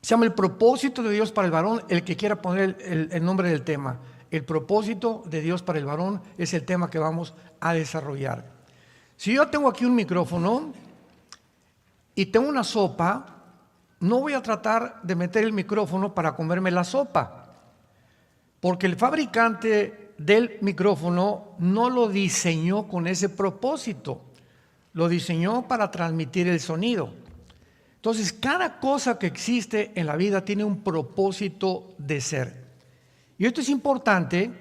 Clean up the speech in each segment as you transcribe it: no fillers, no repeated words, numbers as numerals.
Se llama el propósito de Dios para el varón. El que quiera poner el nombre del tema, el propósito de Dios para el varón, es el tema que vamos a desarrollar. Si yo tengo aquí un micrófono y tengo una sopa, no voy a tratar de meter el micrófono para comerme la sopa, porque el fabricante del micrófono no lo diseñó con ese propósito, lo diseñó para transmitir el sonido. Entonces, cada cosa que existe en la vida tiene un propósito de ser. Y esto es importante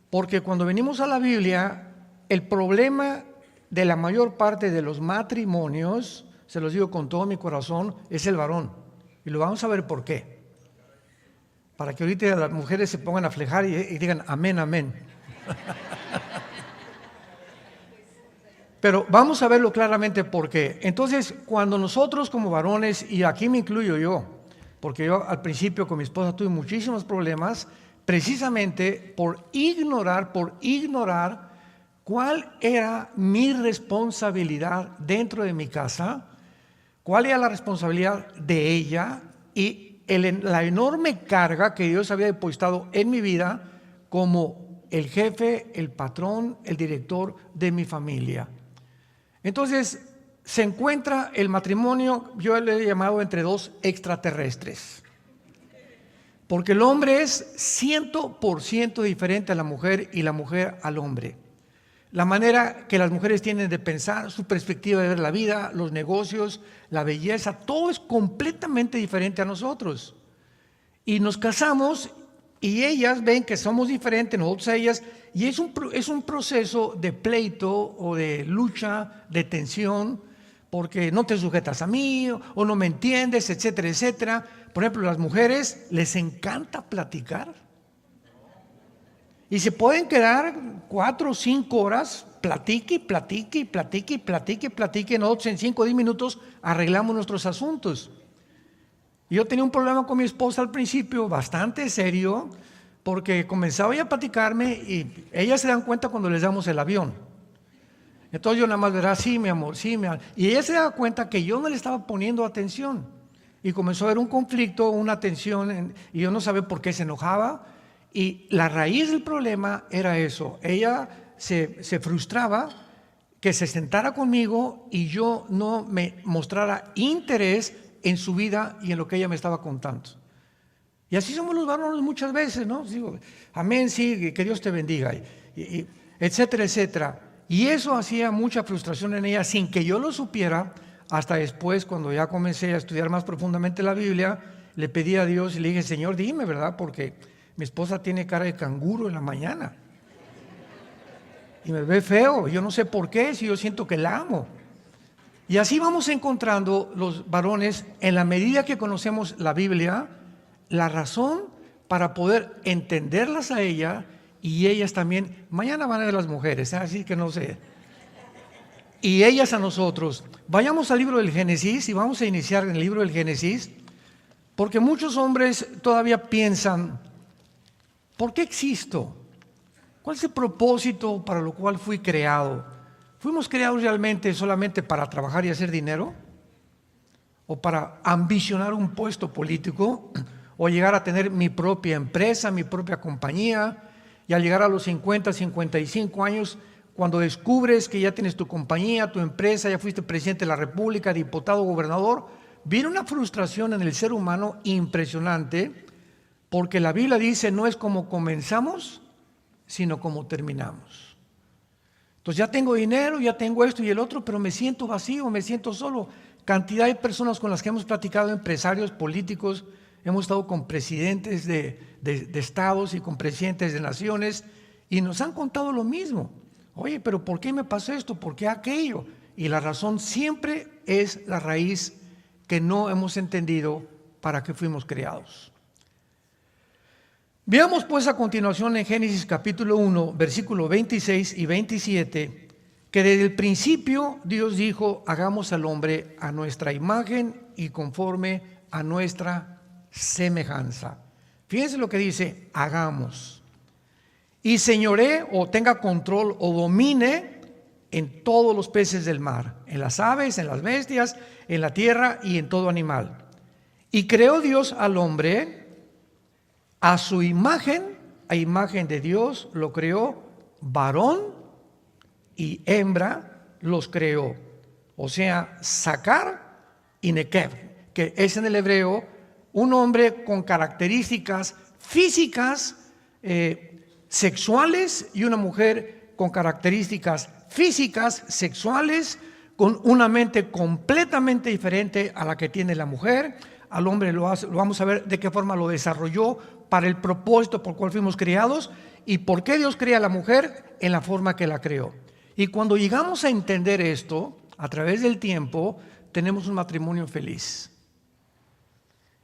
porque cuando venimos a la Biblia, el problema de la mayor parte de los matrimonios, se los digo con todo mi corazón, es el varón. Y lo vamos a ver por qué. Para que ahorita las mujeres se pongan a flejar y digan amén, amén. Pero vamos a verlo claramente por qué. Entonces, cuando nosotros como varones, y aquí me incluyo yo, porque yo al principio con mi esposa tuve muchísimos problemas, precisamente por ignorar cuál era mi responsabilidad dentro de mi casa, cuál era la responsabilidad de ella y la enorme carga que Dios había depositado en mi vida como el jefe, el patrón, el director de mi familia. Entonces, se encuentra el matrimonio, yo le he llamado entre dos extraterrestres. Porque el hombre es 100% diferente a la mujer y la mujer al hombre. La manera que las mujeres tienen de pensar, su perspectiva de ver la vida, los negocios, la belleza, todo es completamente diferente a nosotros. Y nos casamos y ellas ven que somos diferentes, nosotros a ellas, y es un proceso de pleito o de lucha, de tensión, porque no te sujetas a mí o no me entiendes, etcétera, etcétera. Por ejemplo, a las mujeres les encanta platicar y se pueden quedar 4 o 5 horas, platique. Nosotros en 5 o 10 minutos arreglamos nuestros asuntos. Yo tenía un problema con mi esposa al principio, bastante serio, porque comenzaba ella a platicarme y ellas se dan cuenta cuando les damos el avión. Entonces yo nada más verá, sí, mi amor, sí, mi amor. Y ella se da cuenta que yo no le estaba poniendo atención. Y comenzó a haber un conflicto, una tensión, y yo no sabía por qué se enojaba. Y la raíz del problema era eso. Ella se frustraba que se sentara conmigo y yo no me mostrara interés en su vida y en lo que ella me estaba contando. Y así somos los varones muchas veces, ¿no? Digo, amén, sí, que Dios te bendiga, etcétera, etcétera. Y eso hacía mucha frustración en ella sin que yo lo supiera. Hasta después, cuando ya comencé a estudiar más profundamente la Biblia, le pedí a Dios y le dije, Señor, dime, ¿verdad? Porque mi esposa tiene cara de canguro en la mañana y me ve feo, yo no sé por qué, si yo siento que la amo. Y así vamos encontrando los varones, en la medida que conocemos la Biblia, la razón para poder entenderlas a ella y ellas también. Mañana van a ver las mujeres, así que no sé. Y ellas a nosotros. Vayamos al libro del Génesis y vamos a iniciar en el libro del Génesis, porque muchos hombres todavía piensan, ¿por qué existo? ¿Cuál es el propósito para lo cual fui creado? ¿Fuimos creados realmente solamente para trabajar y hacer dinero? ¿O para ambicionar un puesto político? ¿O llegar a tener mi propia empresa, mi propia compañía? Y al llegar a los 50, 55 años, cuando descubres que ya tienes tu compañía, tu empresa, ya fuiste presidente de la República, diputado, gobernador, viene una frustración en el ser humano impresionante, porque la Biblia dice, no es como comenzamos, sino como terminamos. Entonces ya tengo dinero, ya tengo esto y el otro, pero me siento vacío, me siento solo. Cantidad de personas con las que hemos platicado, empresarios, políticos, hemos estado con presidentes de estados y con presidentes de naciones y nos han contado lo mismo. Oye, pero ¿por qué me pasó esto? ¿Por qué aquello? Y la razón siempre es la raíz que no hemos entendido para qué fuimos creados. Veamos pues a continuación en Génesis capítulo 1, versículos 26 y 27, que desde el principio Dios dijo, hagamos al hombre a nuestra imagen y conforme a nuestra semejanza. Fíjense lo que dice, hagamos. Y señoree o tenga control o domine en todos los peces del mar, en las aves, en las bestias, en la tierra y en todo animal. Y creó Dios al hombre a su imagen, a imagen de Dios lo creó, varón y hembra los creó. O sea, Sacar y Nekev, que es en el hebreo un hombre con características físicas, sexuales, y una mujer con características físicas, sexuales, con una mente completamente diferente a la que tiene la mujer. Al hombre lo vamos a ver de qué forma lo desarrolló para el propósito por el cual fuimos creados y por qué Dios crea a la mujer en la forma que la creó. Y cuando llegamos a entender esto, a través del tiempo, tenemos un matrimonio feliz.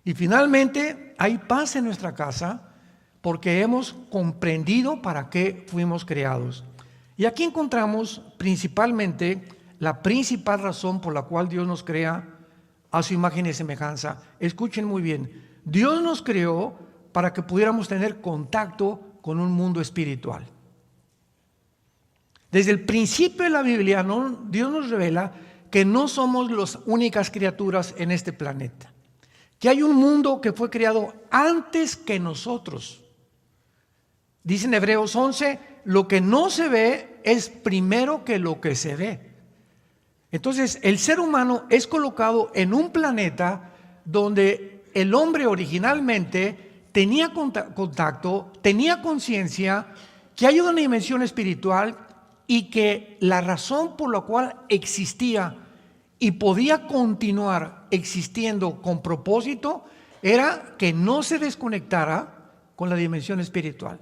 Y finalmente hay paz en nuestra casa porque hemos comprendido para qué fuimos creados. Y aquí encontramos principalmente la principal razón por la cual Dios nos crea a su imagen y semejanza. Escuchen muy bien, Dios nos creó para que pudiéramos tener contacto con un mundo espiritual. Desde el principio de la Biblia, Dios nos revela que no somos las únicas criaturas en este planeta, que hay un mundo que fue creado antes que nosotros. Dice en Hebreos 11, lo que no se ve es primero que lo que se ve. Entonces, el ser humano es colocado en un planeta donde el hombre originalmente tenía contacto, tenía conciencia, que hay una dimensión espiritual y que la razón por la cual existía y podía continuar existiendo con propósito era que no se desconectara con la dimensión espiritual.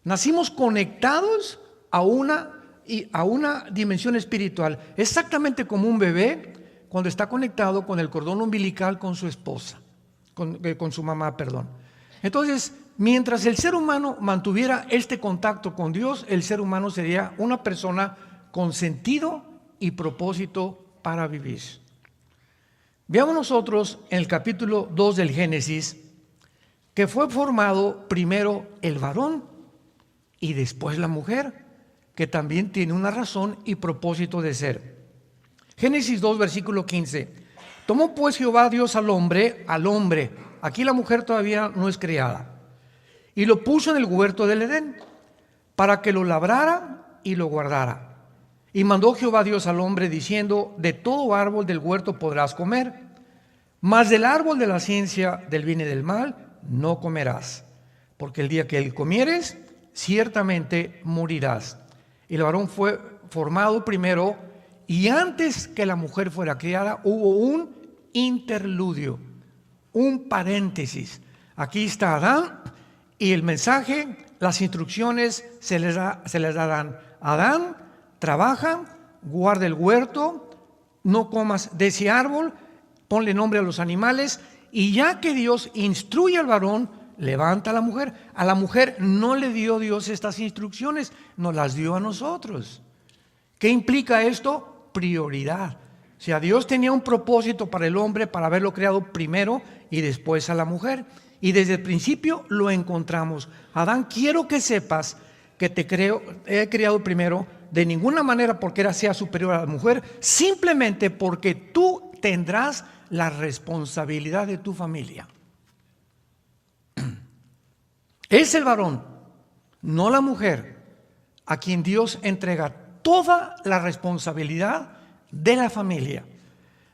Nacimos conectados a una dimensión espiritual, exactamente como un bebé cuando está conectado con el cordón umbilical con su esposa, con su mamá, perdón. Entonces, mientras el ser humano mantuviera este contacto con Dios, el ser humano sería una persona con sentido y propósito para vivir. Veamos nosotros en el capítulo 2 del Génesis que fue formado primero el varón y después la mujer, que también tiene una razón y propósito de ser. Génesis 2, versículo 15. Tomó pues Jehová Dios al hombre, aquí la mujer todavía no es creada, y lo puso en el huerto del Edén, para que lo labrara y lo guardara. Y mandó Jehová Dios al hombre diciendo, de todo árbol del huerto podrás comer, mas del árbol de la ciencia del bien y del mal no comerás, porque el día que él comieres, ciertamente morirás. Y el varón fue formado primero, y antes que la mujer fuera criada, hubo un interludio, un paréntesis. Aquí está Adán, y el mensaje, las instrucciones se les darán. Adán, trabaja, guarda el huerto, no comas de ese árbol, ponle nombre a los animales, y ya que Dios instruye al varón, levanta a la mujer. A la mujer no le dio Dios estas instrucciones, nos las dio a nosotros. ¿Qué implica esto? Prioridad. O sea, Dios tenía un propósito para el hombre, para haberlo creado primero y después a la mujer. Y desde el principio lo encontramos. Adán, quiero que sepas que he creado primero, de ninguna manera porque sea superior a la mujer, simplemente porque tú tendrás la responsabilidad de tu familia. Es el varón, no la mujer, a quien Dios entrega toda la responsabilidad de la familia,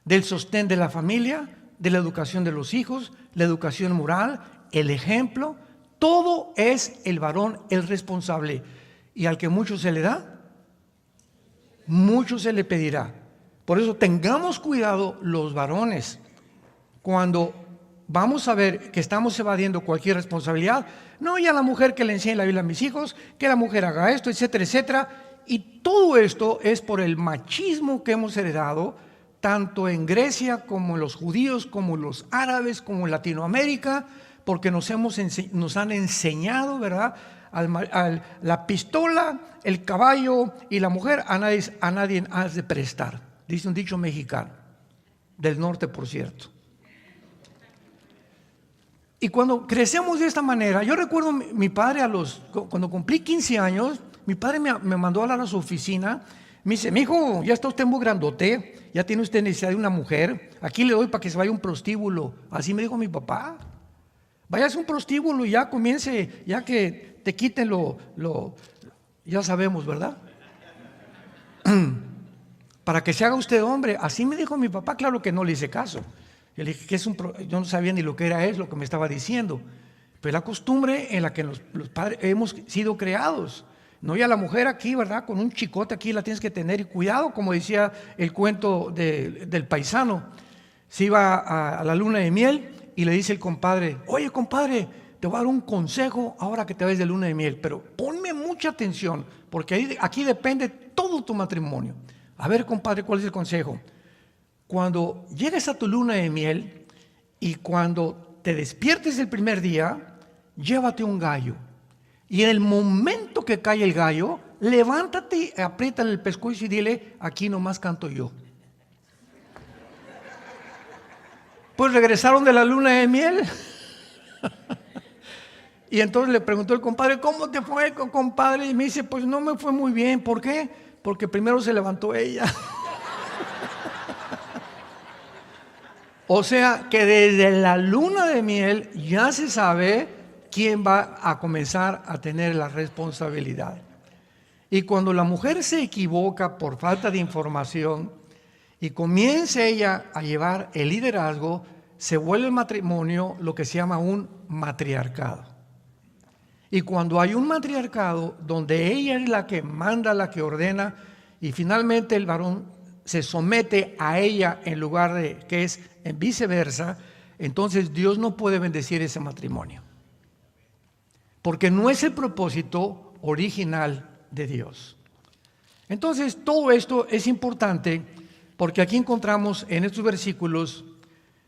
del sostén de la familia, de la educación de los hijos, la educación moral, el ejemplo. Todo es el varón el responsable. Y al que mucho se le da, mucho se le pedirá. Por eso tengamos cuidado los varones cuando vamos a ver que estamos evadiendo cualquier responsabilidad. No, y a la mujer que le enseñe la Biblia a mis hijos, que la mujer haga esto, etcétera, etcétera. Y todo esto es por el machismo que hemos heredado, tanto en Grecia como en los judíos, como en los árabes, como en Latinoamérica, porque nos han enseñado, ¿verdad? La pistola, el caballo y la mujer a nadie has de prestar. Dice un dicho mexicano, del norte por cierto. Y cuando crecemos de esta manera, yo recuerdo mi padre cuando cumplí 15 años, mi padre me mandó a su oficina Me dice, mijo, ya está usted muy grandote, ya tiene usted necesidad de una mujer, aquí le doy para que se vaya a un prostíbulo. Así me dijo mi papá. Váyase a un prostíbulo y ya comience, ya que te quiten ya sabemos, ¿verdad? Para que se haga usted hombre. Así me dijo mi papá. Claro que no le hice caso. Yo le dije que yo no sabía ni lo que era lo que me estaba diciendo. Pero la costumbre en la que los padres hemos sido creados. No, y a la mujer aquí, ¿verdad? Con un chicote aquí la tienes que tener y cuidado, como decía el cuento del paisano. Se iba a la luna de miel y le dice el compadre, oye compadre, te voy a dar un consejo ahora que te ves de luna de miel, pero ponme mucha atención, porque aquí depende todo tu matrimonio. A ver compadre, ¿cuál es el consejo? Cuando llegues a tu luna de miel y cuando te despiertes el primer día, llévate un gallo. Y en el momento que cae el gallo, levántate, apriétale el pescuezo y dile, aquí nomás canto yo. Pues regresaron de la luna de miel. Y entonces le preguntó el compadre, ¿cómo te fue, compadre? Y me dice, pues no me fue muy bien. ¿Por qué? Porque primero se levantó ella. O sea que desde la luna de miel ya se sabe quién va a comenzar a tener la responsabilidad. Y cuando la mujer se equivoca por falta de información y comienza ella a llevar el liderazgo, se vuelve el matrimonio lo que se llama un matriarcado. Y cuando hay un matriarcado donde ella es la que manda, la que ordena, y finalmente el varón se somete a ella en lugar de que es en viceversa, entonces Dios no puede bendecir ese matrimonio. Porque no es el propósito original de Dios. Entonces todo esto es importante porque aquí encontramos en estos versículos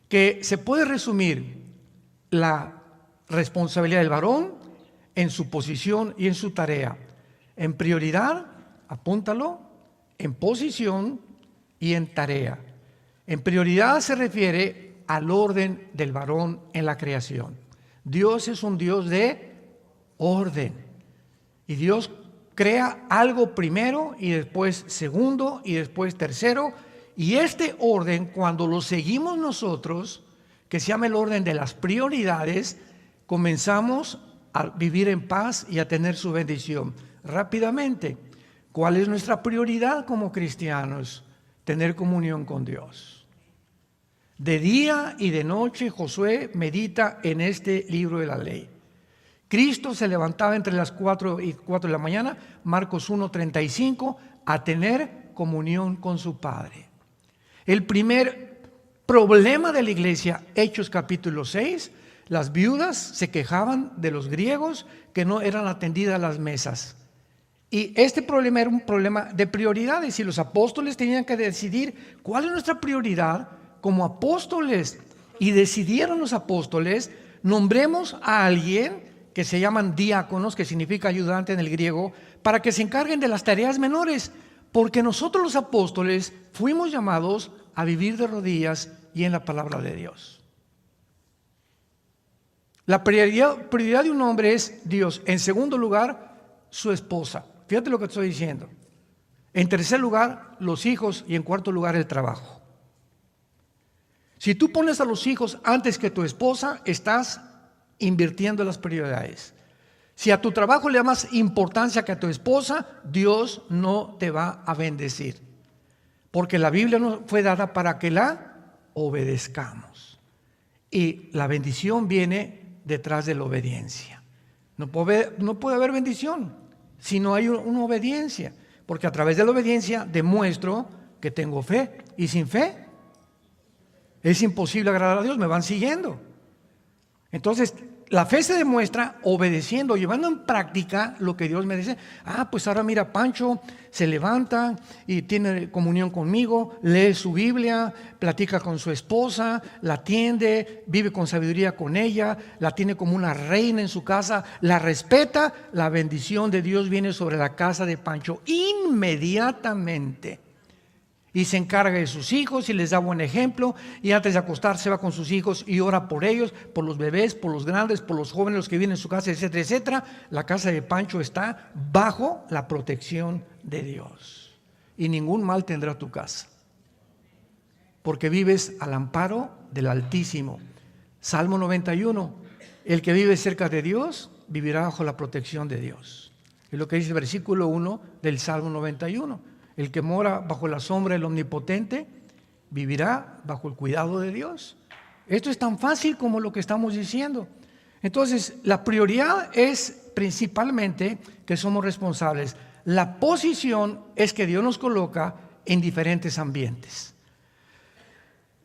que se puede resumir la responsabilidad del varón en su posición y en su tarea. En prioridad, apúntalo, en posición y en tarea. En prioridad se refiere al orden del varón en la creación. Dios es un Dios de orden. Y Dios crea algo primero y después segundo y después tercero. Y este orden, cuando lo seguimos nosotros, que se llama el orden de las prioridades, comenzamos a vivir en paz y a tener su bendición. Rápidamente, ¿cuál es nuestra prioridad como cristianos? Tener comunión con Dios. De día y de noche Josué medita en este libro de la ley. Cristo se levantaba entre las 4 y 4 de la mañana, Marcos 1:35, a tener comunión con su Padre. El primer problema de la iglesia, Hechos capítulo 6, las viudas se quejaban de los griegos que no eran atendidas a las mesas. Y este problema era un problema de prioridades y los apóstoles tenían que decidir cuál es nuestra prioridad como apóstoles. Y decidieron los apóstoles, nombremos a alguien que se llaman diáconos, que significa ayudante en el griego, para que se encarguen de las tareas menores, porque nosotros los apóstoles fuimos llamados a vivir de rodillas y en la palabra de Dios. La prioridad de un hombre es Dios. En segundo lugar, su esposa. Fíjate lo que estoy diciendo. En tercer lugar, los hijos. Y en cuarto lugar, el trabajo. Si tú pones a los hijos antes que tu esposa, estás invirtiendo las prioridades. Si a tu trabajo le da más importancia que a tu esposa, Dios no te va a bendecir. Porque la Biblia nos fue dada para que la obedezcamos. Y la bendición viene detrás de la obediencia. No puede haber bendición si no hay una obediencia. Porque a través de la obediencia demuestro que tengo fe. Y sin fe es imposible agradar a Dios. Me van siguiendo. Entonces, la fe se demuestra obedeciendo, llevando en práctica lo que Dios me dice. Pues ahora mira, Pancho se levanta y tiene comunión conmigo, lee su Biblia, platica con su esposa, la atiende, vive con sabiduría con ella, la tiene como una reina en su casa, la respeta. La bendición de Dios viene sobre la casa de Pancho inmediatamente. Y se encarga de sus hijos y les da buen ejemplo, y antes de acostarse va con sus hijos y ora por ellos, por los bebés, por los grandes, por los jóvenes, los que viven en su casa, etcétera, etcétera. La casa de Pancho está bajo la protección de Dios. y ningún mal tendrá tu casa, porque vives al amparo del Altísimo. Salmo 91, el que vive cerca de Dios vivirá bajo la protección de Dios. Es lo que dice el versículo 1 del Salmo 91. El que mora bajo la sombra del Omnipotente vivirá bajo el cuidado de Dios. Esto es tan fácil como lo que estamos diciendo. Entonces, la prioridad es principalmente que somos responsables. La posición es que Dios nos coloca en diferentes ambientes.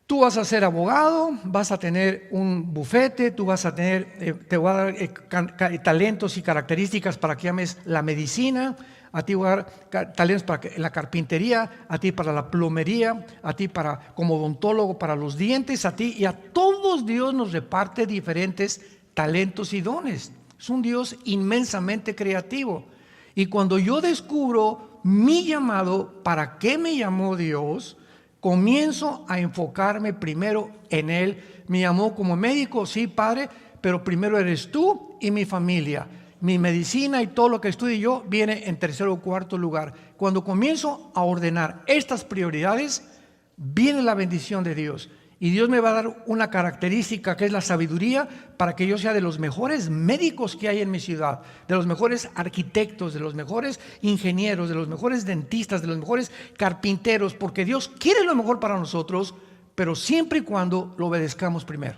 Tú vas a ser abogado, vas a tener un bufete, tú vas a tener, te voy a dar talentos y características para que ames la medicina, a ti voy a dar talentos para la carpintería, a ti para la plomería, a ti para como odontólogo para los dientes, a ti y a todos Dios nos reparte diferentes talentos y dones. Es un Dios inmensamente creativo. Y cuando yo descubro mi llamado, ¿para qué me llamó Dios?, comienzo a enfocarme primero en Él. Me llamó como médico, sí, Padre, pero primero eres tú y mi familia. Mi medicina y todo lo que estudie yo viene en tercer o cuarto lugar. Cuando comienzo a ordenar estas prioridades, viene la bendición de Dios. Y Dios me va a dar una característica que es la sabiduría para que yo sea de los mejores médicos que hay en mi ciudad, de los mejores arquitectos, de los mejores ingenieros, de los mejores dentistas, de los mejores carpinteros, porque Dios quiere lo mejor para nosotros, pero siempre y cuando lo obedezcamos primero.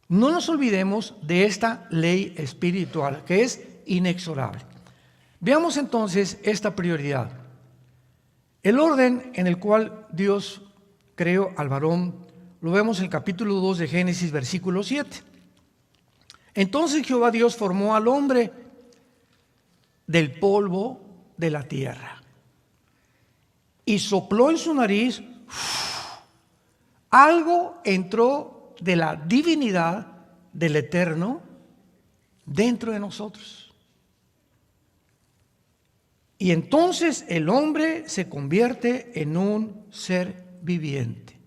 No nos olvidemos de esta ley espiritual que es inexorable. Veamos entonces esta prioridad. El orden en el cual Dios creó al varón, lo vemos en el capítulo 2 de Génesis, versículo 7. Entonces Jehová Dios formó al hombre del polvo de la tierra y sopló en su nariz, algo entró de la divinidad del Eterno dentro de nosotros. Y entonces el hombre se convierte en un ser viviente.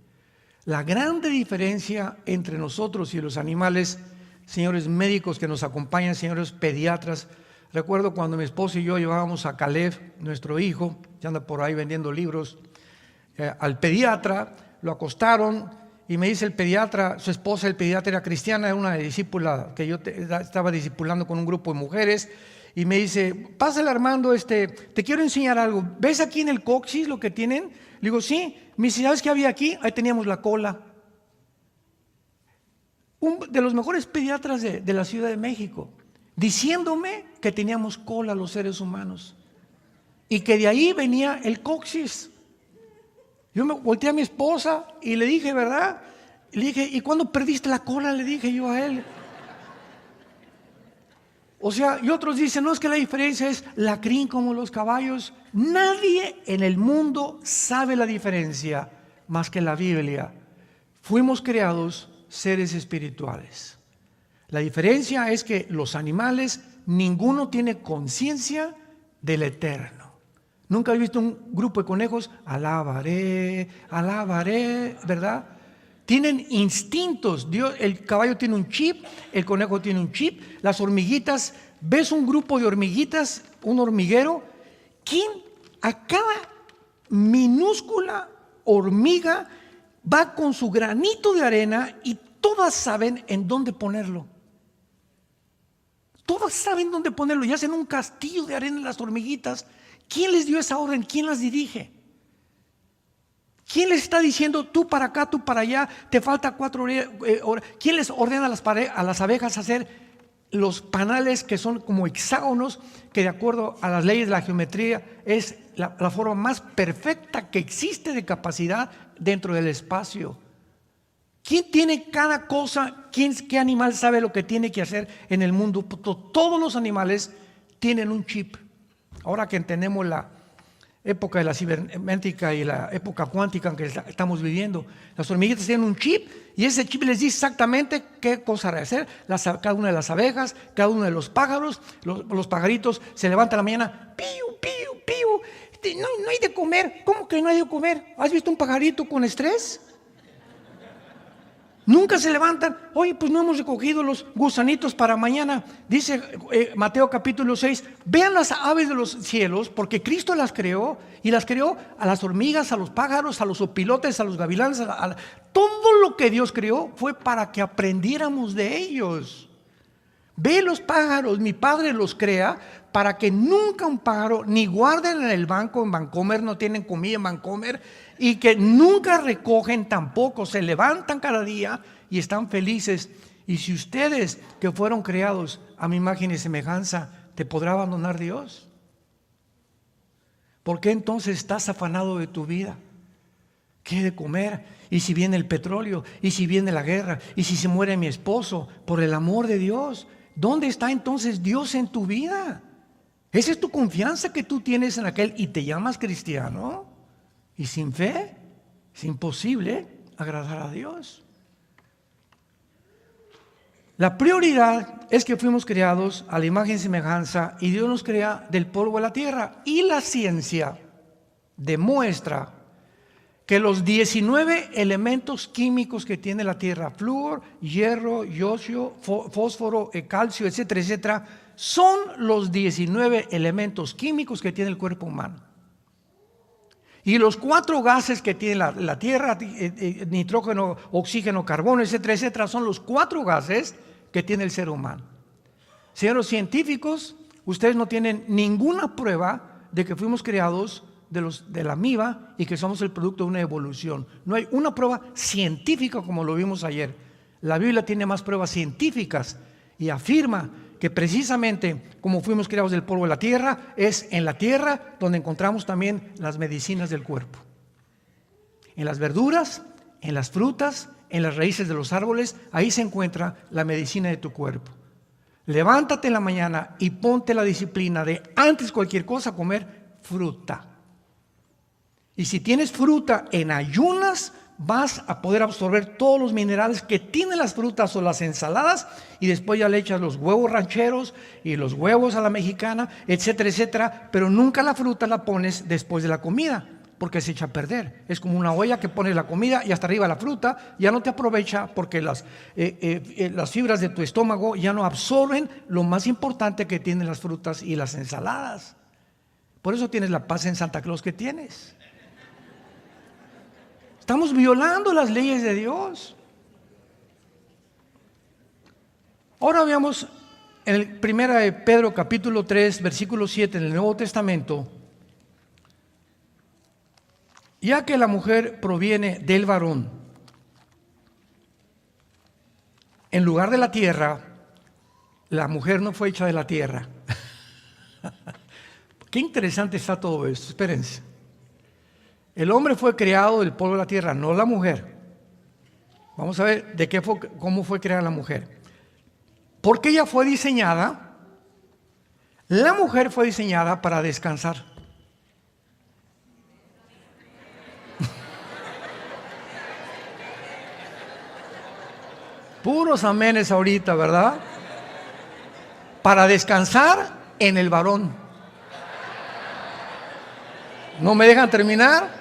La grande diferencia entre nosotros y los animales, señores médicos que nos acompañan, señores pediatras. Recuerdo cuando mi esposo y yo llevábamos a Caleb, nuestro hijo, que anda por ahí vendiendo libros, al pediatra, lo acostaron y me dice el pediatra, su esposa, el pediatra era cristiana, era una discípula que yo estaba discipulando con un grupo de mujeres, y me dice, pásale Armando, te quiero enseñar algo. ¿Ves aquí en el coxis lo que tienen? Le digo, sí. Me dice, ¿sabes qué había aquí? Ahí teníamos la cola. Un de los mejores pediatras de la Ciudad de México, diciéndome que teníamos cola los seres humanos y que de ahí venía el coxis. Yo me volteé a mi esposa y le dije, ¿verdad? Le dije, ¿y cuándo perdiste la cola? Le dije yo a él. O sea, y otros dicen, no, es que la diferencia es la crin como los caballos. Nadie en el mundo sabe la diferencia más que la Biblia. Fuimos creados seres espirituales. La diferencia es que los animales, ninguno tiene conciencia del Eterno. Nunca he visto un grupo de conejos, alabaré, alabaré, ¿verdad? Tienen instintos. Dios, el caballo tiene un chip, el conejo tiene un chip, las hormiguitas, ves un grupo de hormiguitas, un hormiguero, ¿quién a cada minúscula hormiga va con su granito de arena y todas saben en dónde ponerlo? Todas saben dónde ponerlo y hacen un castillo de arena en las hormiguitas. ¿Quién les dio esa orden? ¿Quién las dirige? ¿Quién les está diciendo tú para acá, tú para allá, te falta 4 horas? ¿Quién les ordena a las abejas hacer los panales que son como hexágonos, que de acuerdo a las leyes de la geometría es la forma más perfecta que existe de capacidad dentro del espacio? ¿Quién tiene cada cosa? ¿Qué animal sabe lo que tiene que hacer en el mundo? Todos los animales tienen un chip. Ahora que entendemos la época de la cibernética y la época cuántica en que estamos viviendo, las hormiguitas tienen un chip y ese chip les dice exactamente qué cosa hacer. Cada una de las abejas, cada uno de los pájaros, los pajaritos se levantan a la mañana, piu, piu, piu, no hay de comer. ¿Cómo que no hay de comer? ¿Has visto un pajarito con estrés? Nunca se levantan. Oye, pues no hemos recogido los gusanitos para mañana. Dice Mateo capítulo 6, vean las aves de los cielos, porque Cristo las creó, y las creó a las hormigas, a los pájaros, a los opilotes, a los gavilanes. Todo lo que Dios creó fue para que aprendiéramos de ellos. Ve los pájaros, mi Padre los crea para que nunca un pájaro ni guarden en el banco en Vancomer, no tienen comida en Vancomer, y que nunca recogen tampoco, se levantan cada día y están felices. Y si ustedes que fueron creados a mi imagen y semejanza, ¿te podrá abandonar Dios? ¿Por qué entonces estás afanado de tu vida? ¿Qué he de comer? ¿Y si viene el petróleo? ¿Y si viene la guerra? ¿Y si se muere mi esposo? Por el amor de Dios, ¿dónde está entonces Dios en tu vida? Esa es tu confianza que tú tienes en aquel y te llamas cristiano. Y sin fe es imposible agradar a Dios. La prioridad es que fuimos creados a la imagen y semejanza, y Dios nos crea del polvo de la tierra. Y la ciencia demuestra que los 19 elementos químicos que tiene la tierra, flúor, hierro, yocio, fósforo, calcio, etcétera, etcétera, son los 19 elementos químicos que tiene el cuerpo humano. Y los 4 gases que tiene la tierra, nitrógeno, oxígeno, carbono, etcétera, etcétera, son los 4 gases que tiene el ser humano. Señores científicos, ustedes no tienen ninguna prueba de que fuimos creados de la amiba y que somos el producto de una evolución. No hay una prueba científica como lo vimos ayer. La Biblia tiene más pruebas científicas y afirma que precisamente como fuimos creados del polvo de la tierra, es en la tierra donde encontramos también las medicinas del cuerpo. En las verduras, en las frutas, en las raíces de los árboles, ahí se encuentra la medicina de tu cuerpo. Levántate en la mañana y ponte la disciplina de antes cualquier cosa comer fruta. Y si tienes fruta en ayunas, vas a poder absorber todos los minerales que tienen las frutas o las ensaladas, y después ya le echas los huevos rancheros y los huevos a la mexicana, etcétera, etcétera, pero nunca la fruta la pones después de la comida, porque se echa a perder. Es como una olla que pones la comida y hasta arriba la fruta, ya no te aprovecha porque las fibras de tu estómago ya no absorben lo más importante que tienen las frutas y las ensaladas. Por eso tienes la paz en Santa Claus que tienes. Estamos violando las leyes de Dios. Ahora veamos en el 1 de Pedro capítulo 3 versículo 7 en el Nuevo Testamento. Ya que la mujer proviene del varón, en lugar de la tierra, la mujer no fue hecha de la tierra. Qué interesante está todo esto, espérense. El hombre fue creado del polvo de la tierra, no la mujer. Vamos a ver cómo fue creada la mujer. Porque ella fue diseñada, la mujer fue diseñada para descansar. Puros amenes ahorita, ¿verdad? Para descansar en el varón. ¿No me dejan terminar?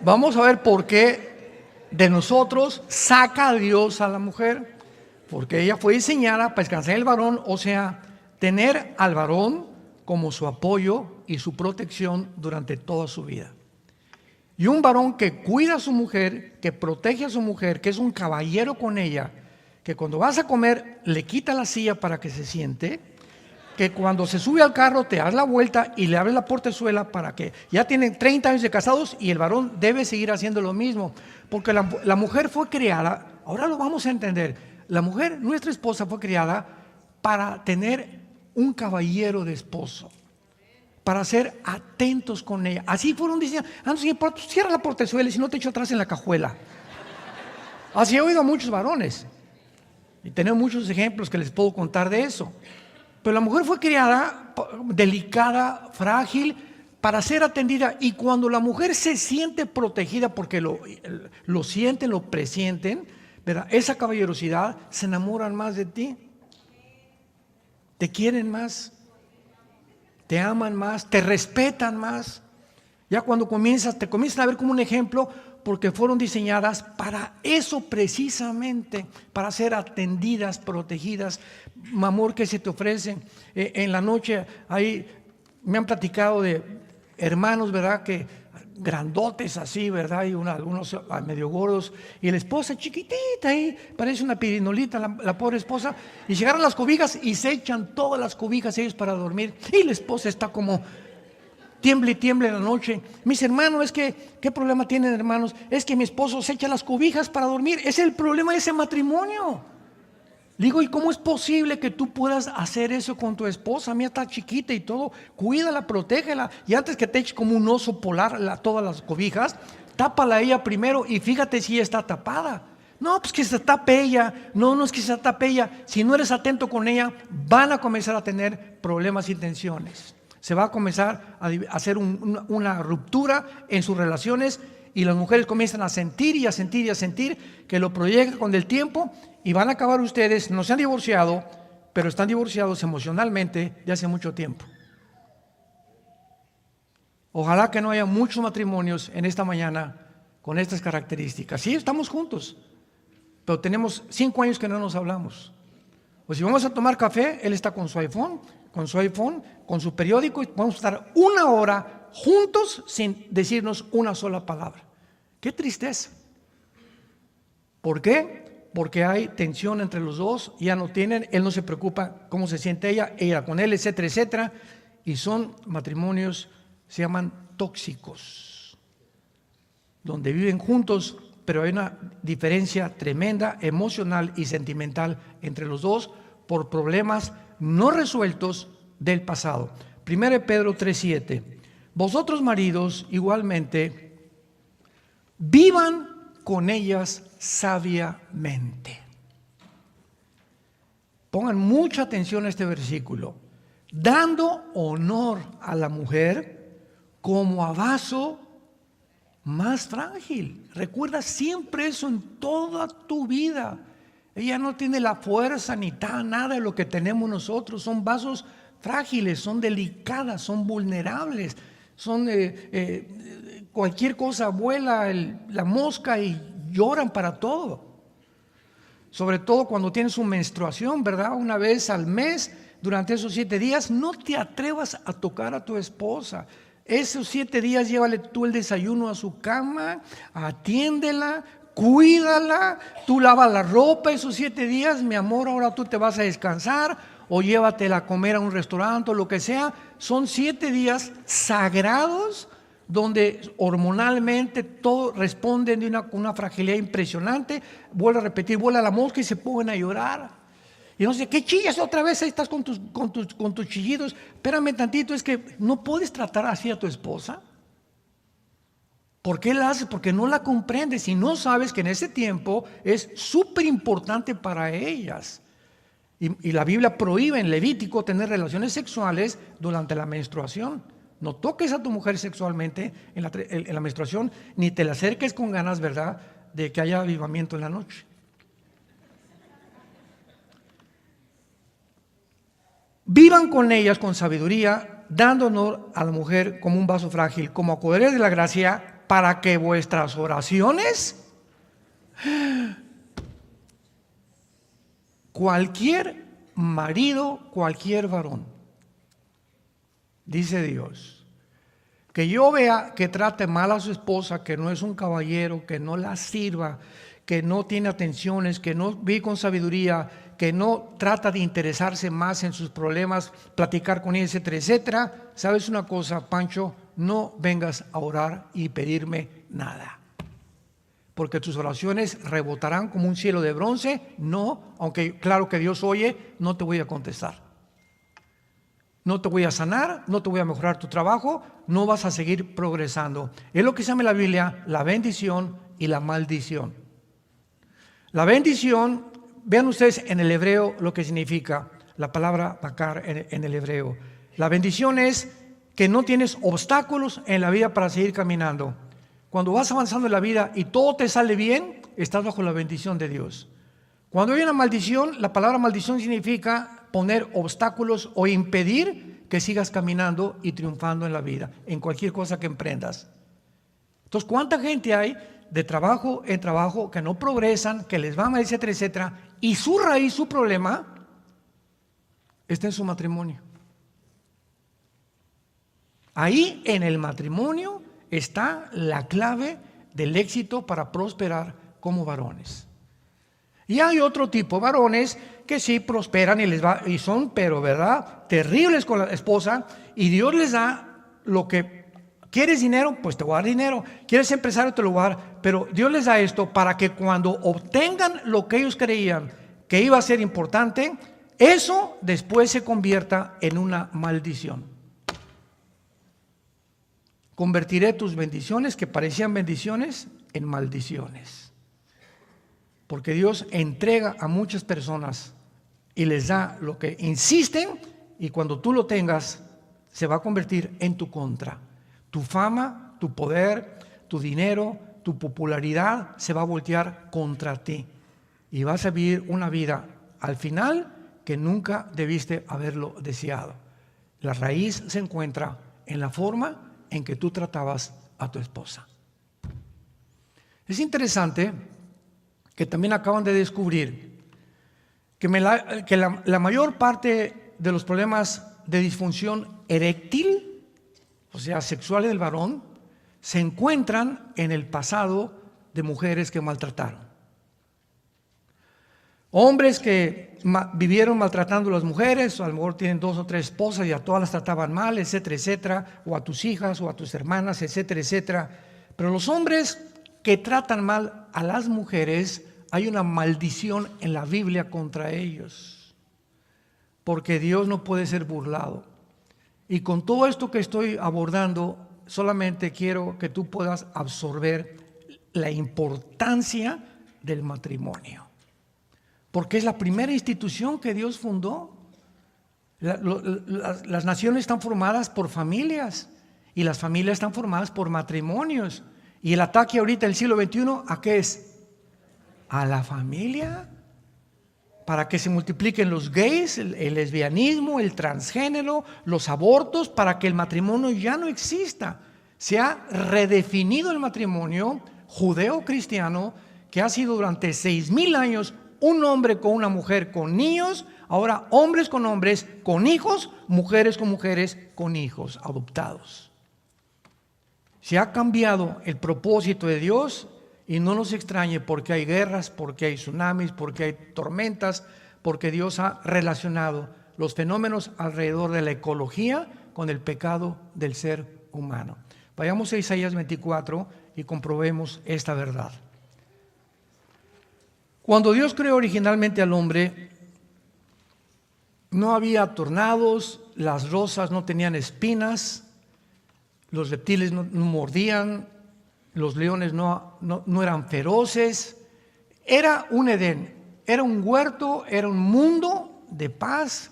Vamos a ver por qué de nosotros saca a Dios a la mujer. Porque ella fue diseñada para descansar en el varón, o sea, tener al varón como su apoyo y su protección durante toda su vida. Y un varón que cuida a su mujer, que protege a su mujer, que es un caballero con ella, que cuando vas a comer le quita la silla para que se siente, que cuando se sube al carro te das la vuelta y le abres la portezuela para que ya tienen 30 años de casados, y el varón debe seguir haciendo lo mismo, porque la mujer fue creada, ahora lo vamos a entender, la mujer, nuestra esposa, fue creada para tener un caballero de esposo, para ser atentos con ella. Así fueron diciendo, cierra la portezuela y si no te echo atrás en la cajuela. Así he oído a muchos varones y tenemos muchos ejemplos que les puedo contar de eso. Pero la mujer fue creada delicada, frágil, para ser atendida. Y cuando la mujer se siente protegida, porque lo sienten, lo presienten, ¿verdad? Esa caballerosidad, se enamoran más de ti. Te quieren más, te aman más, te respetan más. Ya cuando te comienzan a ver como un ejemplo, porque fueron diseñadas para eso precisamente, para ser atendidas, protegidas. Amor que se te ofrece en la noche. Ahí me han platicado de hermanos, ¿verdad? Que grandotes así, ¿verdad? Y algunos medio gordos, y la esposa chiquitita ahí, parece una pirinolita la pobre esposa, y llegaron las cobijas y se echan todas las cobijas ellos para dormir, y la esposa está como tiemble y tiemble en la noche. Mis hermanos, es que, ¿qué problema tienen, hermanos? Es que mi esposo se echa las cobijas para dormir. Es el problema de ese matrimonio. Digo, ¿y cómo es posible que tú puedas hacer eso con tu esposa? Mía está chiquita y todo, cuídala, protégela, y antes que te eches como un oso polar todas las cobijas, tápala ella primero y fíjate si ella está tapada. No, pues que se tape ella. No es que se tape ella. Si no eres atento con ella, van a comenzar a tener problemas y tensiones. Se va a comenzar a hacer una ruptura en sus relaciones, y las mujeres comienzan a sentir y a sentir y a sentir que lo proyectan con el tiempo, y van a acabar ustedes, no se han divorciado, pero están divorciados emocionalmente de hace mucho tiempo. Ojalá que no haya muchos matrimonios en esta mañana con estas características. Sí, estamos juntos, pero tenemos 5 años que no nos hablamos. O si vamos a tomar café, él está con su iPhone, con su periódico, y vamos a estar 1 hora juntos sin decirnos una sola palabra. ¡Qué tristeza! ¿Por qué? Porque hay tensión entre los dos, ya no tienen, él no se preocupa cómo se siente ella con él, etcétera, etcétera, y son matrimonios, se llaman tóxicos, donde viven juntos, pero hay una diferencia tremenda emocional y sentimental entre los dos por problemas no resueltos del pasado. 1 Pedro 3:7. Vosotros, maridos, igualmente, vivan con ellas sabiamente. Pongan mucha atención a este versículo. Dando honor a la mujer como a vaso más frágil. Recuerda siempre eso en toda tu vida. Ella no tiene la fuerza ni nada de lo que tenemos nosotros. Son vasos frágiles, son delicadas, son vulnerables. Son cualquier cosa vuela la mosca y lloran para todo. Sobre todo cuando tienes su menstruación, ¿verdad? Una vez al mes, durante esos 7 días, no te atrevas a tocar a tu esposa. Esos 7 días llévale tú el desayuno a su cama, atiéndela, cuídala, tú lavas la ropa esos 7 días, mi amor, ahora tú te vas a descansar, o llévatela a comer a un restaurante o lo que sea. Son 7 días sagrados donde hormonalmente todo responde de una fragilidad impresionante. Vuelvo a repetir, vuela la mosca y se ponen a llorar. Y no sé, ¿qué chillas otra vez? Ahí estás con tus chillidos. Espérame tantito, es que no puedes tratar así a tu esposa. ¿Por qué la haces? Porque no la comprendes y no sabes que en ese tiempo es súper importante para ellas. Y la Biblia prohíbe en Levítico tener relaciones sexuales durante la menstruación. No toques a tu mujer sexualmente en la menstruación, ni te la acerques con ganas, ¿verdad?, de que haya avivamiento en la noche. Vivan con ellas con sabiduría, dando honor a la mujer como un vaso frágil, como acogedores de la gracia, para que vuestras oraciones, cualquier marido, cualquier varón, dice Dios, que yo vea que trate mal a su esposa, que no es un caballero, que no la sirva, que no tiene atenciones, que no vive con sabiduría, que no trata de interesarse más en sus problemas, platicar con ella, etcétera, etcétera. ¿Sabes una cosa, Pancho? No vengas a orar y pedirme nada, porque tus oraciones rebotarán como un cielo de bronce. No, aunque claro que Dios oye, no te voy a contestar. No te voy a sanar, no te voy a mejorar tu trabajo, no vas a seguir progresando. Es lo que se llama en la Biblia la bendición y la maldición. La bendición, vean ustedes en el hebreo lo que significa la palabra bakar en el hebreo. La bendición es que no tienes obstáculos en la vida para seguir caminando. Cuando vas avanzando en la vida y todo te sale bien, estás bajo la bendición de Dios. Cuando hay una maldición, la palabra maldición significa poner obstáculos o impedir que sigas caminando y triunfando en la vida, en cualquier cosa que emprendas. Entonces, ¿cuánta gente hay de trabajo en trabajo, que no progresan, que les va mal, etcétera, etcétera, y su raíz, su problema, está en su matrimonio. Ahí en el matrimonio está la clave del éxito para prosperar como varones. Y hay otro tipo de varones que sí prosperan y les va, y son, pero verdad, terribles con la esposa, y Dios les da lo que quieres. Dinero, pues te voy a dar dinero. Quieres empresario, te lo voy a dar. Pero Dios les da esto para que cuando obtengan lo que ellos creían que iba a ser importante, eso después se convierta en una maldición. Convertiré tus bendiciones que parecían bendiciones en maldiciones. Porque Dios entrega a muchas personas y les da lo que insisten, y cuando tú lo tengas se va a convertir en tu contra. Tu fama, tu poder, tu dinero, tu popularidad se va a voltear contra ti y vas a vivir una vida al final que nunca debiste haberlo deseado. La raíz se encuentra en la forma en que tú tratabas a tu esposa. Es interesante que también acaban de descubrir que la mayor parte de los problemas de disfunción eréctil, o sea, sexual del varón, se encuentran en el pasado de mujeres que maltrataron. Hombres que vivieron maltratando a las mujeres, o a lo mejor tienen 2 o 3 esposas y a todas las trataban mal, etcétera, etcétera, o a tus hijas o a tus hermanas, etcétera, etcétera. Pero los hombres que tratan mal a las mujeres, hay una maldición en la Biblia contra ellos, porque Dios no puede ser burlado. Y con todo esto que estoy abordando, solamente quiero que tú puedas absorber la importancia del matrimonio, porque es la primera institución que Dios fundó. Las naciones están formadas por familias, y las familias están formadas por matrimonios. Y el ataque ahorita del siglo XXI, ¿a qué es? A la familia, para que se multipliquen los gays, el lesbianismo, el transgénero, los abortos, para que el matrimonio ya no exista. Se ha redefinido el matrimonio judeo-cristiano, que ha sido durante 6,000 años un hombre con una mujer con niños, ahora hombres con hijos, mujeres con hijos adoptados. Se ha cambiado el propósito de Dios. Y no nos extrañe, porque hay guerras, porque hay tsunamis, porque hay tormentas, porque Dios ha relacionado los fenómenos alrededor de la ecología con el pecado del ser humano. Vayamos a Isaías 24 y comprobemos esta verdad. Cuando Dios creó originalmente al hombre, no había tornados, las rosas no tenían espinas, los reptiles no mordían, los leones no eran feroces. Era un Edén, era un huerto, era un mundo de paz.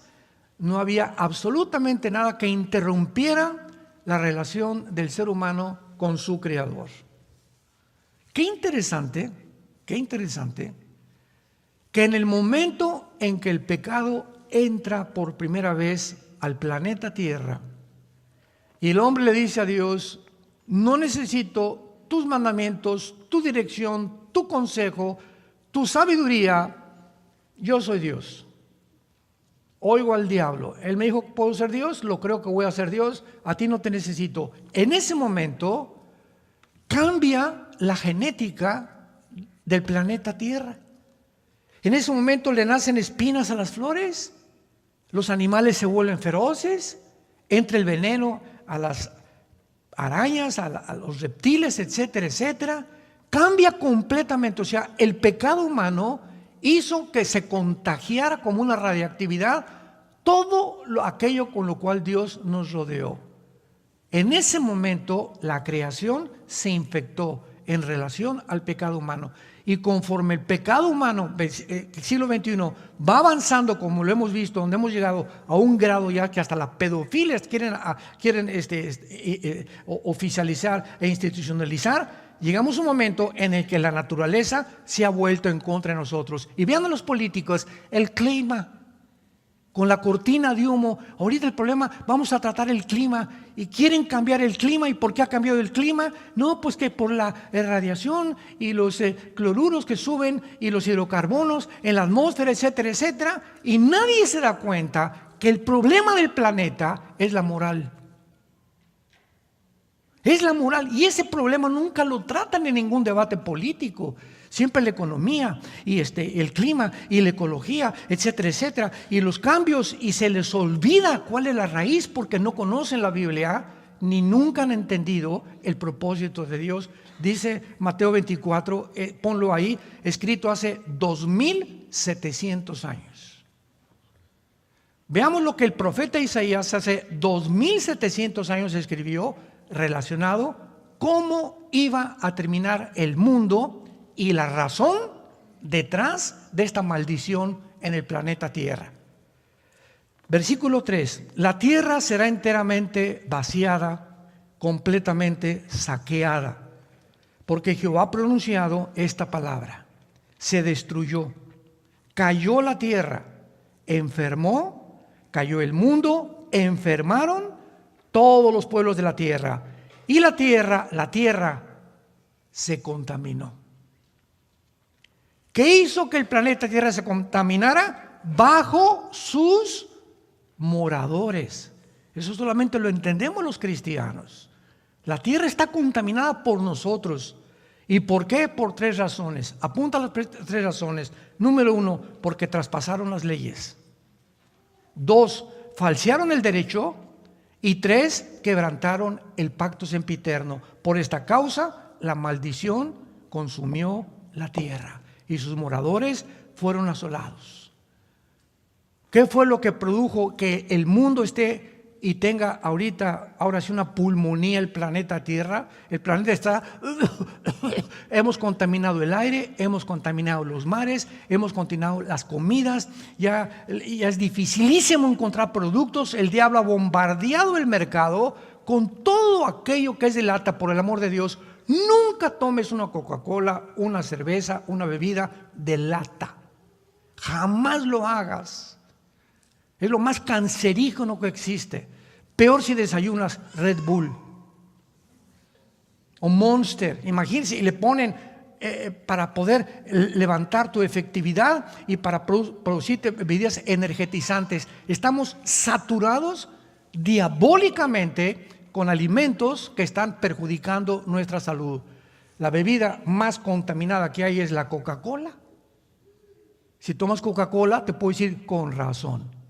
No había absolutamente nada que interrumpiera la relación del ser humano con su creador. Qué interesante que en el momento en que el pecado entra por primera vez al planeta Tierra y el hombre le dice a Dios: no necesito tus mandamientos, tu dirección, tu consejo, tu sabiduría, yo soy Dios. Oigo al diablo. Él me dijo: ¿puedo ser Dios? Lo creo que voy a ser Dios. A ti no te necesito. En ese momento cambia la genética del planeta Tierra. En ese momento le nacen espinas a las flores, los animales se vuelven feroces, entra el veneno a las arañas, a los reptiles, etcétera, etcétera. Cambia completamente. O sea, el pecado humano hizo que se contagiara como una radiactividad todo aquello con lo cual Dios nos rodeó. En ese momento la creación se infectó en relación al pecado humano. Y conforme el pecado humano, el siglo XXI, va avanzando, como lo hemos visto, donde hemos llegado a un grado ya que hasta las pedofilias quieren oficializar e institucionalizar, llegamos a un momento en el que la naturaleza se ha vuelto en contra de nosotros. Y vean a los políticos, el clima. con la cortina de humo. Ahorita el problema, vamos a tratar el clima y quieren cambiar el clima. ¿Y por qué ha cambiado el clima? No, pues que por la radiación y los cloruros que suben y los hidrocarbonos en la atmósfera, etcétera, etcétera. Y nadie se da cuenta que el problema del planeta es la moral. Es la moral, y ese problema nunca lo tratan en ningún debate político. Siempre la economía y el clima y la ecología, etcétera, etcétera, y los cambios, y se les olvida cuál es la raíz porque no conocen la Biblia ni nunca han entendido el propósito de Dios. Dice Mateo 24, ponlo ahí, escrito hace 2700 años. Veamos lo que el profeta Isaías hace 2700 años escribió relacionado cómo iba a terminar el mundo y la razón detrás de esta maldición en el planeta Tierra. Versículo 3: la tierra será enteramente vaciada, completamente saqueada, porque Jehová ha pronunciado esta palabra. Se destruyó, cayó la tierra, enfermó, cayó el mundo, enfermaron todos los pueblos de la tierra, y la tierra se contaminó. ¿Qué hizo que el planeta Tierra se contaminara? Bajo sus moradores. Eso solamente lo entendemos los cristianos. La tierra está contaminada por nosotros. ¿Y por qué? Por 3 razones. Apunta las 3 razones. Número 1, porque traspasaron las leyes. 2, falsearon el derecho. Y 3, quebrantaron el pacto sempiterno. Por esta causa, la maldición consumió la tierra y sus moradores fueron asolados. ¿Qué fue lo que produjo que el mundo esté y tenga ahora sí una pulmonía el planeta Tierra? El planeta está, hemos contaminado el aire, hemos contaminado los mares, hemos contaminado las comidas, ya es dificilísimo encontrar productos. El diablo ha bombardeado el mercado con todo aquello que es de lata. Por el amor de Dios, nunca tomes una Coca-Cola, una cerveza, una bebida de lata. Jamás lo hagas. Es lo más cancerígeno que existe. Peor si desayunas Red Bull o Monster. Imagínense, y le ponen para poder levantar tu efectividad y para producir bebidas energetizantes. Estamos saturados diabólicamente con alimentos que están perjudicando nuestra salud. La bebida más contaminada que hay es la Coca-Cola. Si tomas Coca-Cola, te puedo decir con razón.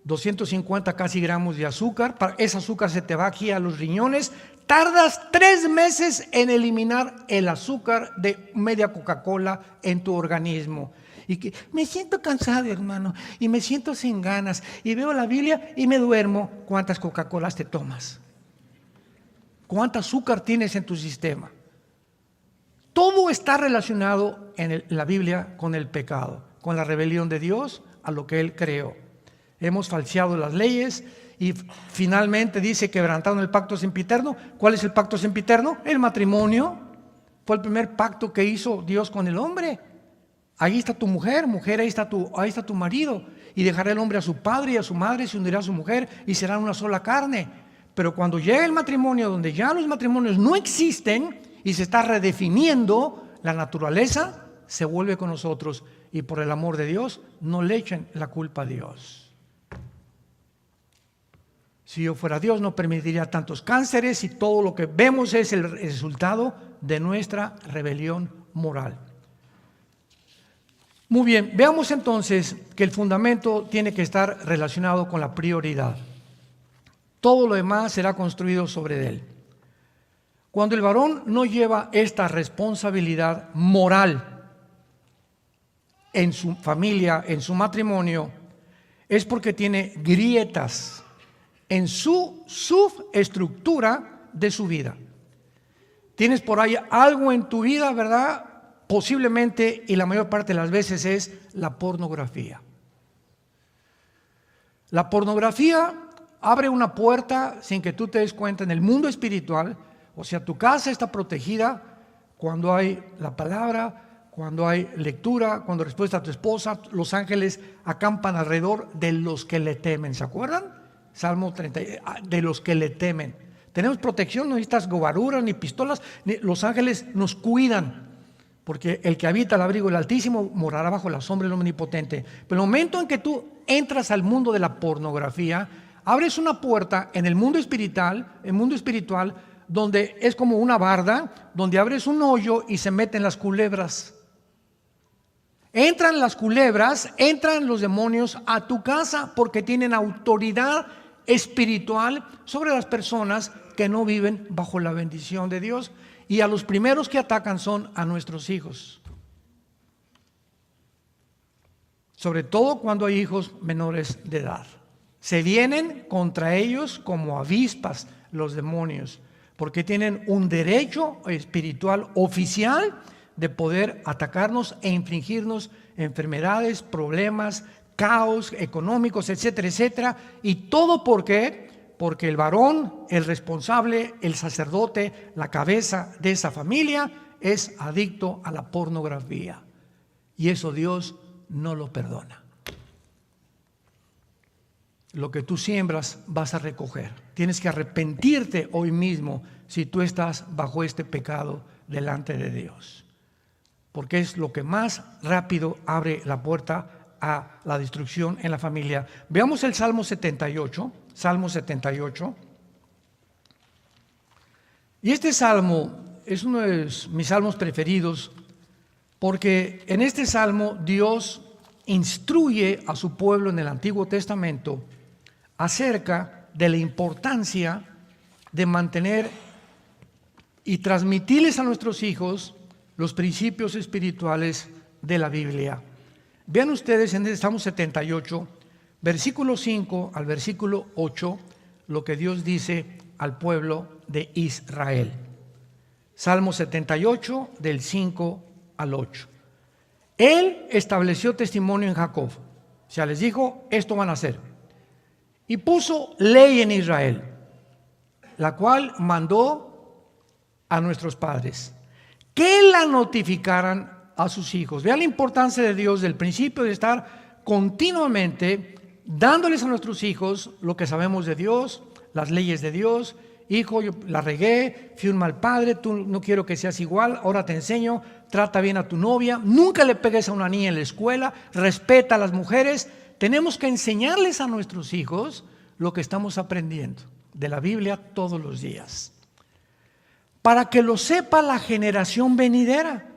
250 casi gramos de azúcar. Ese azúcar se te va aquí a los riñones. Tardas 3 meses en eliminar el azúcar de media Coca-Cola en tu organismo. Y que me siento cansado, hermano, y me siento sin ganas, y veo la Biblia y me duermo. ¿Cuántas Coca-Colas te tomas? ¿Cuánto azúcar tienes en tu sistema? Todo está relacionado en la Biblia con el pecado, con la rebelión de Dios a lo que Él creó. Hemos falseado las leyes y finalmente dice quebrantaron el pacto sempiterno. ¿Cuál es el pacto sempiterno? El matrimonio. Fue el primer pacto que hizo Dios con el hombre. Ahí está tu mujer, ahí está tu marido. Y dejará el hombre a su padre y a su madre, se unirá a su mujer y serán una sola carne. Pero cuando llega el matrimonio, donde ya los matrimonios no existen y se está redefiniendo, la naturaleza se vuelve con nosotros. Y por el amor de Dios, no le echen la culpa a Dios. Si yo fuera Dios, no permitiría tantos cánceres, y todo lo que vemos es el resultado de nuestra rebelión moral. Muy bien, veamos entonces que el fundamento tiene que estar relacionado con la prioridad. Todo lo demás será construido sobre él. Cuando el varón no lleva esta responsabilidad moral en su familia, en su matrimonio, es porque tiene grietas en su subestructura de su vida. Tienes por ahí algo en tu vida, ¿verdad? Posiblemente, y la mayor parte de las veces, es la pornografía. La pornografía abre una puerta sin que tú te des cuenta en el mundo espiritual. O sea, tu casa está protegida cuando hay la palabra, cuando hay lectura, cuando respuesta a tu esposa, los ángeles acampan alrededor de los que le temen. ¿Se acuerdan? Salmo 30, de los que le temen. Tenemos protección, no necesitas gobaruras ni pistolas, los ángeles nos cuidan, porque el que habita al abrigo del Altísimo morará bajo la sombra del Omnipotente. Pero el momento en que tú entras al mundo de la pornografía, abres una puerta en el mundo espiritual, donde es como una barda, donde abres un hoyo y se meten las culebras. Entran las culebras, entran los demonios a tu casa porque tienen autoridad espiritual sobre las personas que no viven bajo la bendición de Dios. Y a los primeros que atacan son a nuestros hijos. Sobre todo cuando hay hijos menores de edad. Se vienen contra ellos como avispas los demonios, porque tienen un derecho espiritual oficial de poder atacarnos e infligirnos enfermedades, problemas, caos económicos, etcétera, etcétera. ¿Y todo por qué? Porque el varón, el responsable, el sacerdote, la cabeza de esa familia es adicto a la pornografía. Y eso Dios no lo perdona. Lo que tú siembras vas a recoger. Tienes que arrepentirte hoy mismo si tú estás bajo este pecado delante de Dios. Porque es lo que más rápido abre la puerta a la destrucción en la familia. Veamos el Salmo 78. Salmo 78. Y este salmo es uno de mis salmos preferidos, porque en este salmo Dios instruye a su pueblo en el Antiguo Testamento acerca de la importancia de mantener y transmitirles a nuestros hijos los principios espirituales de la Biblia. Vean ustedes en el Salmo 78, versículo 5 al versículo 8, lo que Dios dice al pueblo de Israel. Salmo 78, del 5 al 8. Él estableció testimonio en Jacob. O sea, les dijo, esto van a hacer. Y puso ley en Israel, la cual mandó a nuestros padres que la notificaran a sus hijos. Vean la importancia de Dios del principio de estar continuamente dándoles a nuestros hijos lo que sabemos de Dios, las leyes de Dios. Hijo, yo la regué, fui un mal padre, tú no quiero que seas igual, ahora te enseño, trata bien a tu novia, nunca le pegues a una niña en la escuela, respeta a las mujeres. Tenemos que enseñarles a nuestros hijos lo que estamos aprendiendo de la Biblia todos los días, para que lo sepa la generación venidera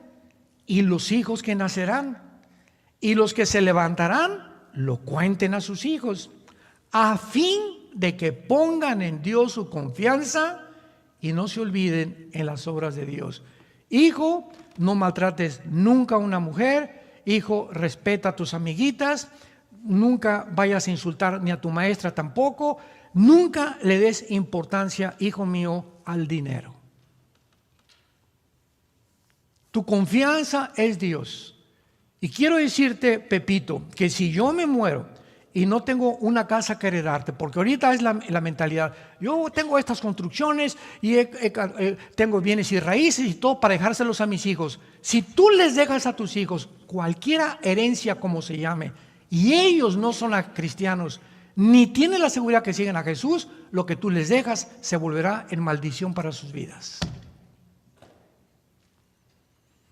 y los hijos que nacerán, y los que se levantarán lo cuenten a sus hijos, a fin de que pongan en Dios su confianza y no se olviden en las obras de Dios. Hijo, no maltrates nunca a una mujer. Hijo, respeta a tus amiguitas. Nunca vayas a insultar ni a tu maestra tampoco. Nunca le des importancia, hijo mío, al dinero. Tu confianza es Dios. Y quiero decirte, Pepito, que si yo me muero y no tengo una casa que heredarte, porque ahorita es la mentalidad, yo tengo estas construcciones y tengo bienes y raíces y todo para dejárselos a mis hijos. Si tú les dejas a tus hijos cualquier herencia como se llame, y ellos no son cristianos, ni tienen la seguridad que siguen a Jesús, lo que tú les dejas se volverá en maldición para sus vidas.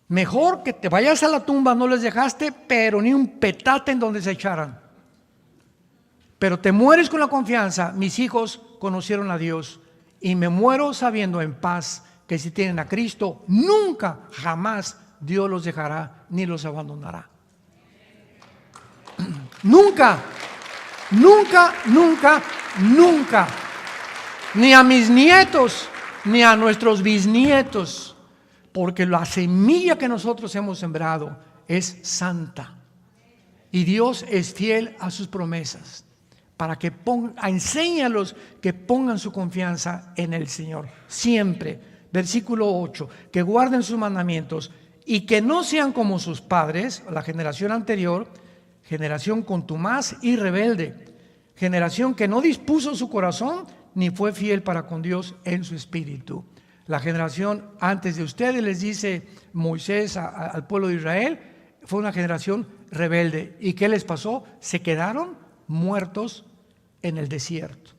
Mejor que te vayas a la tumba, no les dejaste, pero ni un petate en donde se echaran. Pero te mueres con la confianza, mis hijos conocieron a Dios y me muero sabiendo en paz que si tienen a Cristo, nunca, jamás Dios los dejará ni los abandonará. Nunca, nunca, nunca, nunca. Ni a mis nietos, ni a nuestros bisnietos. Porque la semilla que nosotros hemos sembrado es santa. Y Dios es fiel a sus promesas. Para que enséñalos que pongan su confianza en el Señor. Siempre. Versículo 8. Que guarden sus mandamientos y que no sean como sus padres, la generación anterior, generación contumaz y rebelde, generación que no dispuso su corazón ni fue fiel para con Dios en su espíritu. La generación antes de ustedes, les dice Moisés al pueblo de Israel, fue una generación rebelde. ¿Y qué les pasó? Se quedaron muertos en el desierto.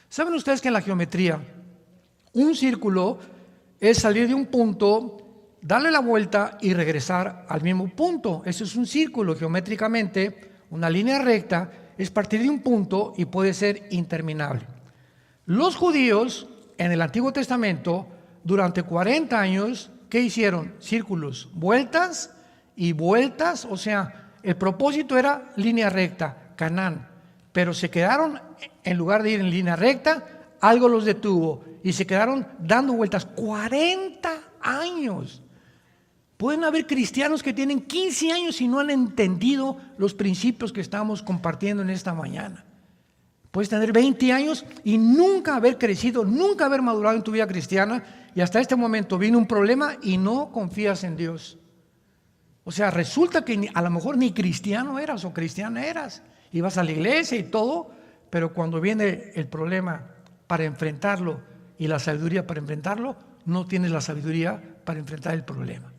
¿Saben ustedes que en la geometría un círculo es salir de un punto, darle la vuelta y regresar al mismo punto? Eso es un círculo geométricamente. Una línea recta es partir de un punto y puede ser interminable. Los judíos en el Antiguo Testamento durante 40 años, ¿qué hicieron? Círculos, vueltas y vueltas. O sea, el propósito era línea recta, Canaán, pero se quedaron, en lugar de ir en línea recta, algo los detuvo y se quedaron dando vueltas 40 años. Pueden haber cristianos que tienen 15 años y no han entendido los principios que estamos compartiendo en esta mañana. Puedes tener 20 años y nunca haber crecido, nunca haber madurado en tu vida cristiana, y hasta este momento vino un problema y no confías en Dios. O sea, resulta que a lo mejor ni cristiano eras o cristiana eras, ibas a la iglesia y todo, pero cuando viene el problema para enfrentarlo y la sabiduría para enfrentarlo, no tienes la sabiduría para enfrentar el problema.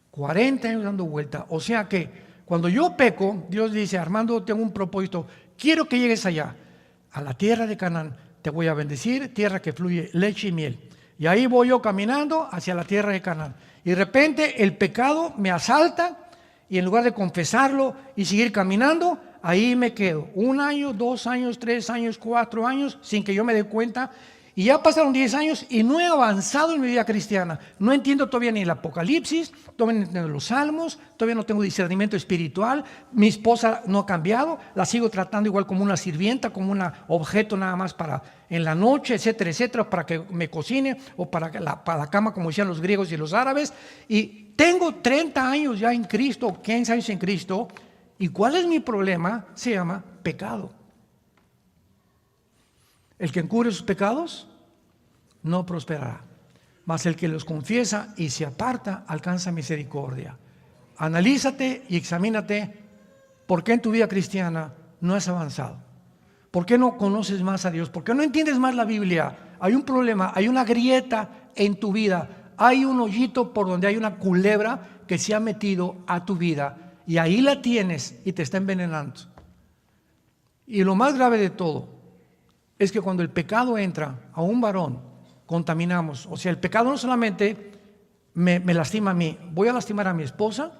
40 años dando vuelta. O sea que cuando yo peco, Dios dice: Armando, tengo un propósito, quiero que llegues allá, a la tierra de Canaán, te voy a bendecir, tierra que fluye leche y miel. Y ahí voy yo caminando hacia la tierra de Canaán. Y de repente el pecado me asalta y en lugar de confesarlo y seguir caminando, ahí me quedo. 1 año, 2 años, 3 años, 4 años, sin que yo me dé cuenta. Y ya pasaron 10 años y no he avanzado en mi vida cristiana. No entiendo todavía ni el Apocalipsis, todavía no entiendo los Salmos, todavía no tengo discernimiento espiritual. Mi esposa no ha cambiado, la sigo tratando igual como una sirvienta, como un objeto nada más para en la noche, etcétera, etcétera, para que me cocine o para la cama, como decían los griegos y los árabes. Y tengo 30 años ya en Cristo, 15 años en Cristo. ¿Y cuál es mi problema? Se llama pecado. El que encubre sus pecados no prosperará, mas el que los confiesa y se aparta alcanza misericordia. Analízate y examínate por qué en tu vida cristiana no has avanzado. ¿Por qué no conoces más a Dios? ¿Por qué no entiendes más la Biblia? Hay un problema, hay una grieta en tu vida, hay un hoyito por donde hay una culebra que se ha metido a tu vida y ahí la tienes y te está envenenando. Y lo más grave de todo es que cuando el pecado entra a un varón, contaminamos. O sea, el pecado no solamente me lastima a mí, voy a lastimar a mi esposa,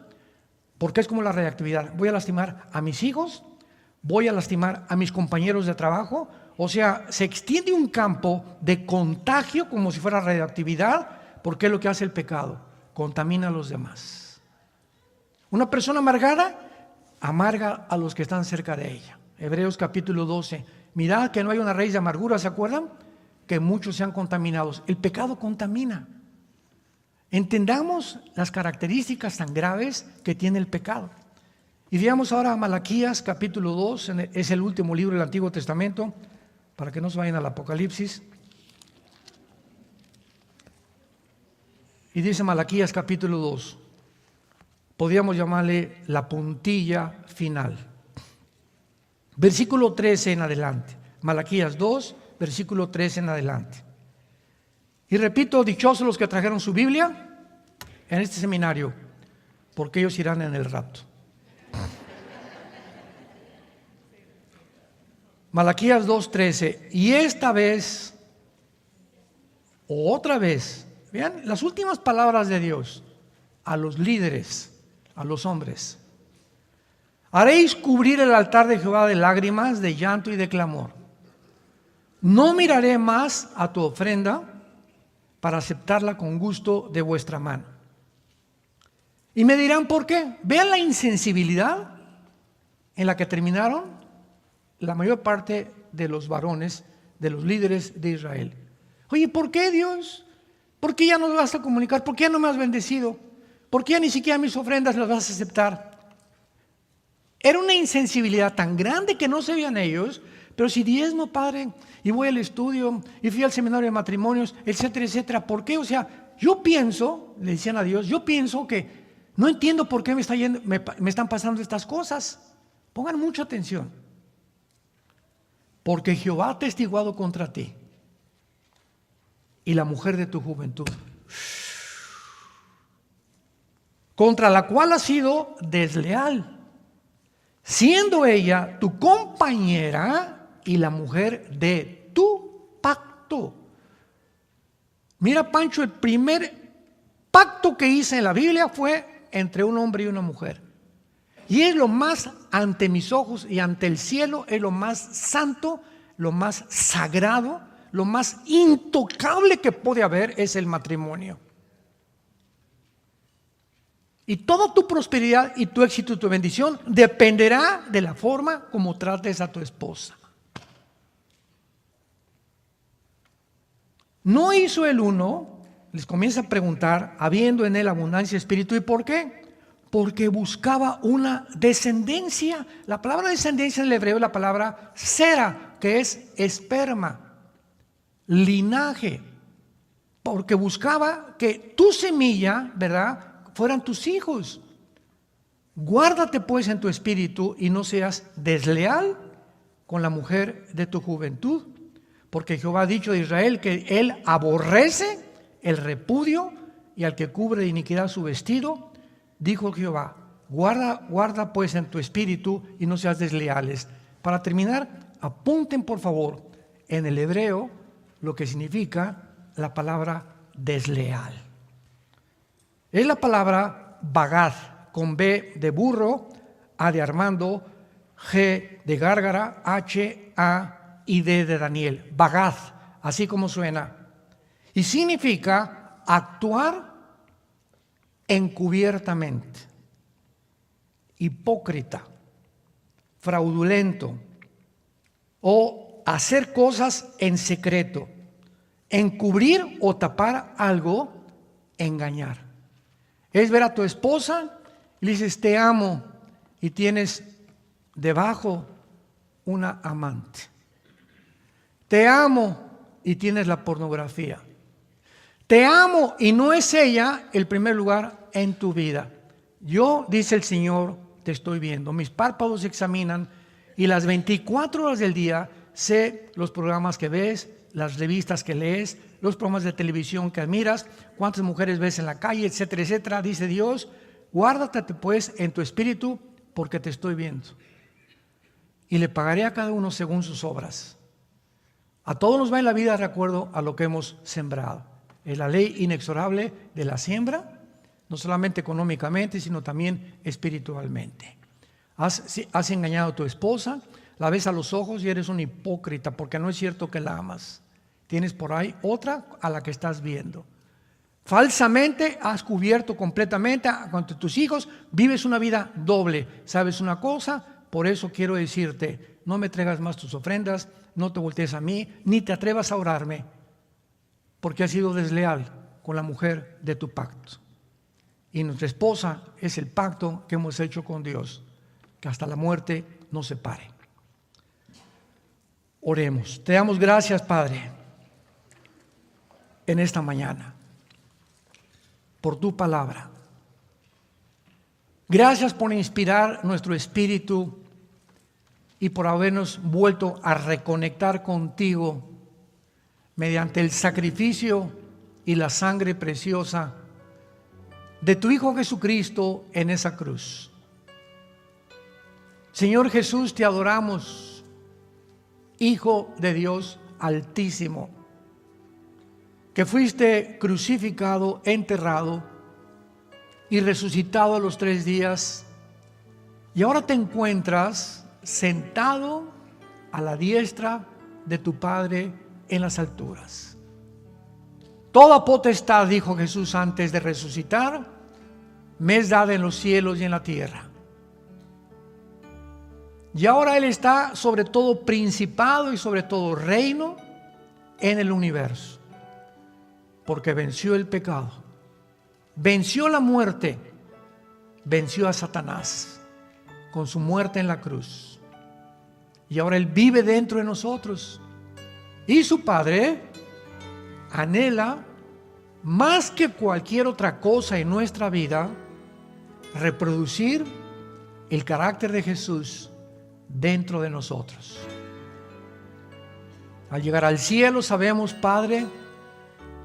porque es como la radioactividad. Voy a lastimar a mis hijos, voy a lastimar a mis compañeros de trabajo. O sea, se extiende un campo de contagio como si fuera radioactividad, porque es lo que hace el pecado, contamina a los demás. Una persona amargada amarga a los que están cerca de ella. Hebreos capítulo 12. Mirad que no hay una raíz de amargura, ¿se acuerdan? Que muchos sean contaminados. El pecado contamina. Entendamos las características tan graves que tiene el pecado. Y veamos ahora a Malaquías capítulo 2, es el último libro del Antiguo Testamento, para que no se vayan al Apocalipsis. Y dice Malaquías capítulo 2, podríamos llamarle la puntilla final. Versículo 13 en adelante. Malaquías 2, versículo 13 en adelante. Y repito, dichosos los que trajeron su Biblia en este seminario, porque ellos irán en el rapto. Malaquías 2:13. Y esta vez, o otra vez, vean las últimas palabras de Dios a los líderes, a los hombres. Haréis cubrir el altar de Jehová de lágrimas, de llanto y de clamor. No miraré más a tu ofrenda para aceptarla con gusto de vuestra mano. Y me dirán, ¿por qué? Vean la insensibilidad en la que terminaron la mayor parte de los varones, de los líderes de Israel. Oye, ¿por qué, Dios? ¿Por qué ya no me vas a comunicar? ¿Por qué ya no me has bendecido? ¿Por qué ya ni siquiera mis ofrendas las vas a aceptar? Era una insensibilidad tan grande que no se veían ellos, pero si diezmo, padre, y voy al estudio, y fui al seminario de matrimonios, etcétera, etcétera. ¿Por qué? O sea, yo pienso, le decían a Dios, yo pienso que no entiendo por qué me están pasando estas cosas. Pongan mucha atención. Porque Jehová ha testiguado contra ti. y la mujer de tu juventud, contra la cual has sido desleal, siendo ella tu compañera y la mujer de tu pacto. Mira, Pancho, el primer pacto que hice en la Biblia fue entre un hombre y una mujer. Y es lo más, ante mis ojos y ante el cielo, es lo más santo, lo más sagrado, lo más intocable que puede haber es el matrimonio. Y toda tu prosperidad y tu éxito y tu bendición dependerá de la forma como trates a tu esposa. No hizo el uno, les comienza a preguntar, habiendo en él abundancia de espíritu. ¿Y por qué? Porque buscaba una descendencia. La palabra descendencia en el hebreo es la palabra sera, que es esperma, linaje. Porque buscaba que tu semilla, ¿verdad?, fueran tus hijos. Guárdate pues en tu espíritu y no seas desleal con la mujer de tu juventud, porque Jehová ha dicho de Israel que él aborrece el repudio y al que cubre de iniquidad su vestido. Dijo Jehová, guarda pues en tu espíritu y no seas desleales. Para terminar, apunten por favor en el hebreo lo que significa la palabra desleal. Es la palabra bagad, con B de burro, A de Armando, G de Gárgara, H, A y D de Daniel. Bagad, así como suena. Y significa actuar encubiertamente, hipócrita, fraudulento o hacer cosas en secreto, encubrir o tapar algo, engañar. Es ver a tu esposa y le dices te amo y tienes debajo una amante. Te amo y tienes la pornografía. Te amo y no es ella el primer lugar en tu vida. Yo, dice el Señor, te estoy viendo. Mis párpados se examinan y las 24 horas del día sé los programas que ves, las revistas que lees, los programas de televisión que admiras, cuántas mujeres ves en la calle, etcétera, etcétera. Dice Dios, guárdate pues en tu espíritu porque te estoy viendo. Y le pagaré a cada uno según sus obras. A todos nos va en la vida de acuerdo a lo que hemos sembrado. Es la ley inexorable de la siembra, no solamente económicamente, sino también espiritualmente. Has engañado a tu esposa, la ves a los ojos y eres un hipócrita porque no es cierto que la amas. Tienes por ahí otra a la que estás viendo. Falsamente has cubierto completamente ante tus hijos, vives una vida doble. ¿Sabes una cosa? Por eso quiero decirte, no me traigas más tus ofrendas, no te voltees a mí, ni te atrevas a orarme, porque has sido desleal con la mujer de tu pacto. Y nuestra esposa es el pacto que hemos hecho con Dios, que hasta la muerte nos separe. Oremos. Te damos gracias, Padre, en esta mañana, por tu palabra. Gracias por inspirar nuestro espíritu y por habernos vuelto a reconectar contigo mediante el sacrificio y la sangre preciosa de tu Hijo Jesucristo en esa cruz. Señor Jesús, te adoramos, Hijo de Dios Altísimo, que fuiste crucificado, enterrado y resucitado a los 3 días, y ahora te encuentras sentado a la diestra de tu Padre en las alturas. Toda potestad, dijo Jesús antes de resucitar, me es dada en los cielos y en la tierra. Y ahora Él está sobre todo principado y sobre todo reino en el universo, porque venció el pecado, venció la muerte, venció a Satanás con su muerte en la cruz. Y ahora Él vive dentro de nosotros. Y su Padre anhela más que cualquier otra cosa en nuestra vida reproducir el carácter de Jesús dentro de nosotros. Al llegar al cielo sabemos, Padre,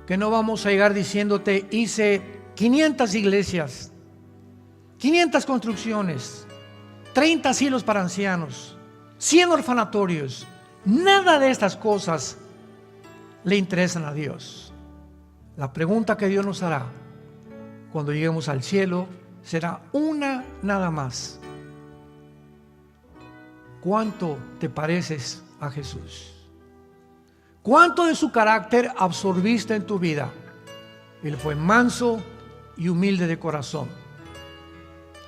que no vamos a llegar diciéndote: hice 500 iglesias, 500 construcciones, 30 asilos para ancianos, 100 orfanatorios. Nada de estas cosas le interesan a Dios. La pregunta que Dios nos hará cuando lleguemos al cielo será una nada más: ¿cuánto te pareces a Jesús? ¿Cuánto de su carácter absorbiste en tu vida? Él fue manso y humilde de corazón.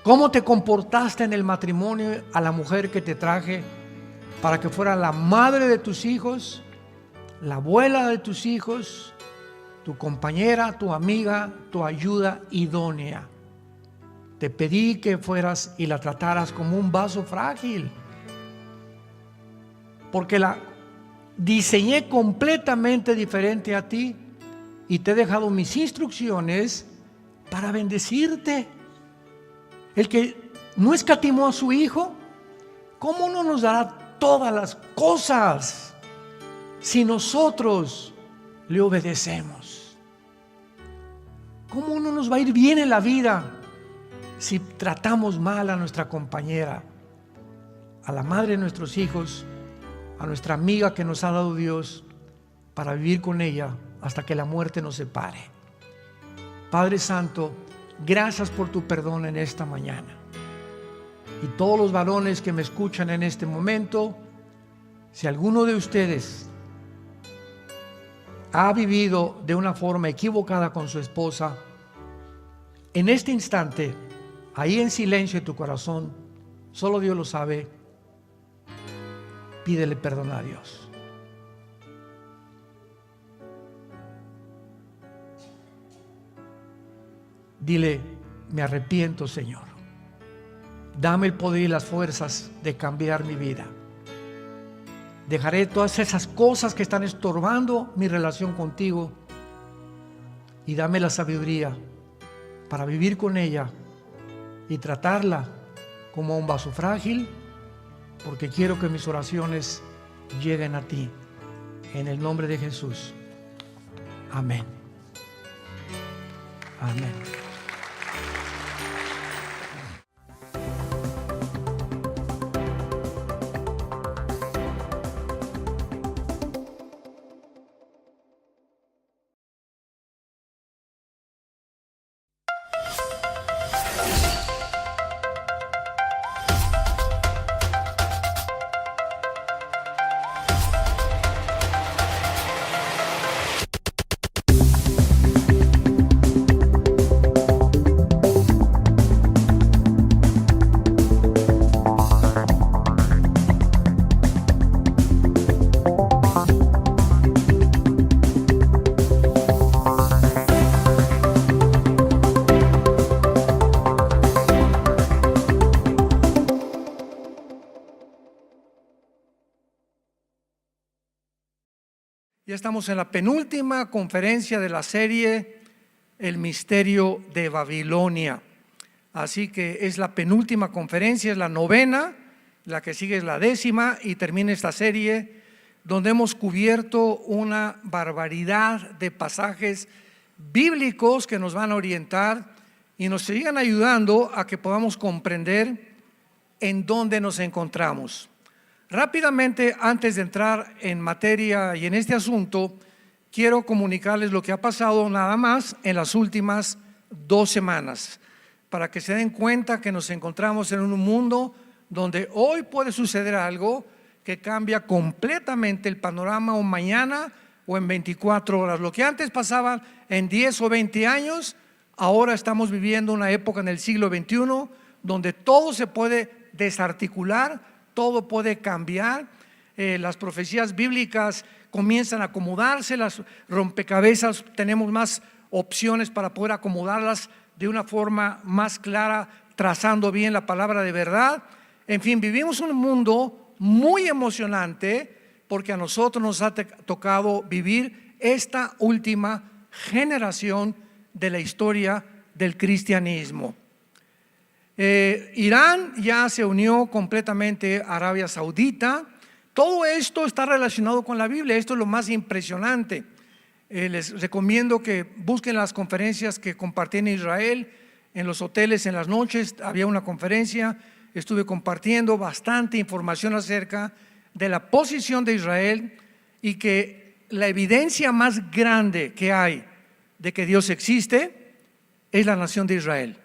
¿Cómo te comportaste en el matrimonio a la mujer que te traje para que fuera la madre de tus hijos, la abuela de tus hijos, tu compañera, tu amiga, tu ayuda idónea? Te pedí que fueras y la trataras como un vaso frágil, porque la diseñé completamente diferente a ti y te he dejado mis instrucciones para bendecirte. El que no escatimó a su hijo, ¿cómo no nos dará todas las cosas si nosotros le obedecemos? ¿Cómo no nos va a ir bien en la vida si tratamos mal a nuestra compañera, a la madre de nuestros hijos, a nuestra amiga que nos ha dado Dios, para vivir con ella hasta que la muerte nos separe? Padre Santo, gracias por tu perdón en esta mañana. Y todos los varones que me escuchan en este momento, si alguno de ustedes ha vivido de una forma equivocada con su esposa, en este instante, ahí en silencio en tu corazón, solo Dios lo sabe, pídele perdón a Dios. Dile: me arrepiento, Señor. Dame el poder y las fuerzas de cambiar mi vida. Dejaré todas esas cosas que están estorbando mi relación contigo y dame la sabiduría para vivir con ella y tratarla como un vaso frágil, porque quiero que mis oraciones lleguen a ti. En el nombre de Jesús. Amén. Amén. Ya estamos en la penúltima conferencia de la serie El Misterio de Babilonia. Así que es la penúltima conferencia, es la novena, la que sigue es la 10ª y termina esta serie donde hemos cubierto una barbaridad de pasajes bíblicos que nos van a orientar y nos sigan ayudando a que podamos comprender en dónde nos encontramos. Rápidamente, antes de entrar en materia y en este asunto, quiero comunicarles lo que ha pasado nada más en las últimas 2 semanas, para que se den cuenta que nos encontramos en un mundo donde hoy puede suceder algo que cambia completamente el panorama, o mañana o en 24 horas. Lo que antes pasaba en 10 o 20 años, ahora estamos viviendo una época en el siglo XXI donde todo se puede desarticular, todo puede cambiar. Las profecías bíblicas comienzan a acomodarse, las rompecabezas tenemos más opciones para poder acomodarlas de una forma más clara, trazando bien la palabra de verdad. En fin, vivimos un mundo muy emocionante porque a nosotros nos ha tocado vivir esta última generación de la historia del cristianismo. Irán ya se unió completamente a Arabia Saudita. Todo esto está relacionado con la Biblia. Esto es lo más impresionante. Les recomiendo que busquen las conferencias que compartí en Israel, en los hoteles, en las noches. Había una conferencia, estuve compartiendo bastante información acerca de la posición de Israel y que la evidencia más grande que hay de que Dios existe es la nación de Israel.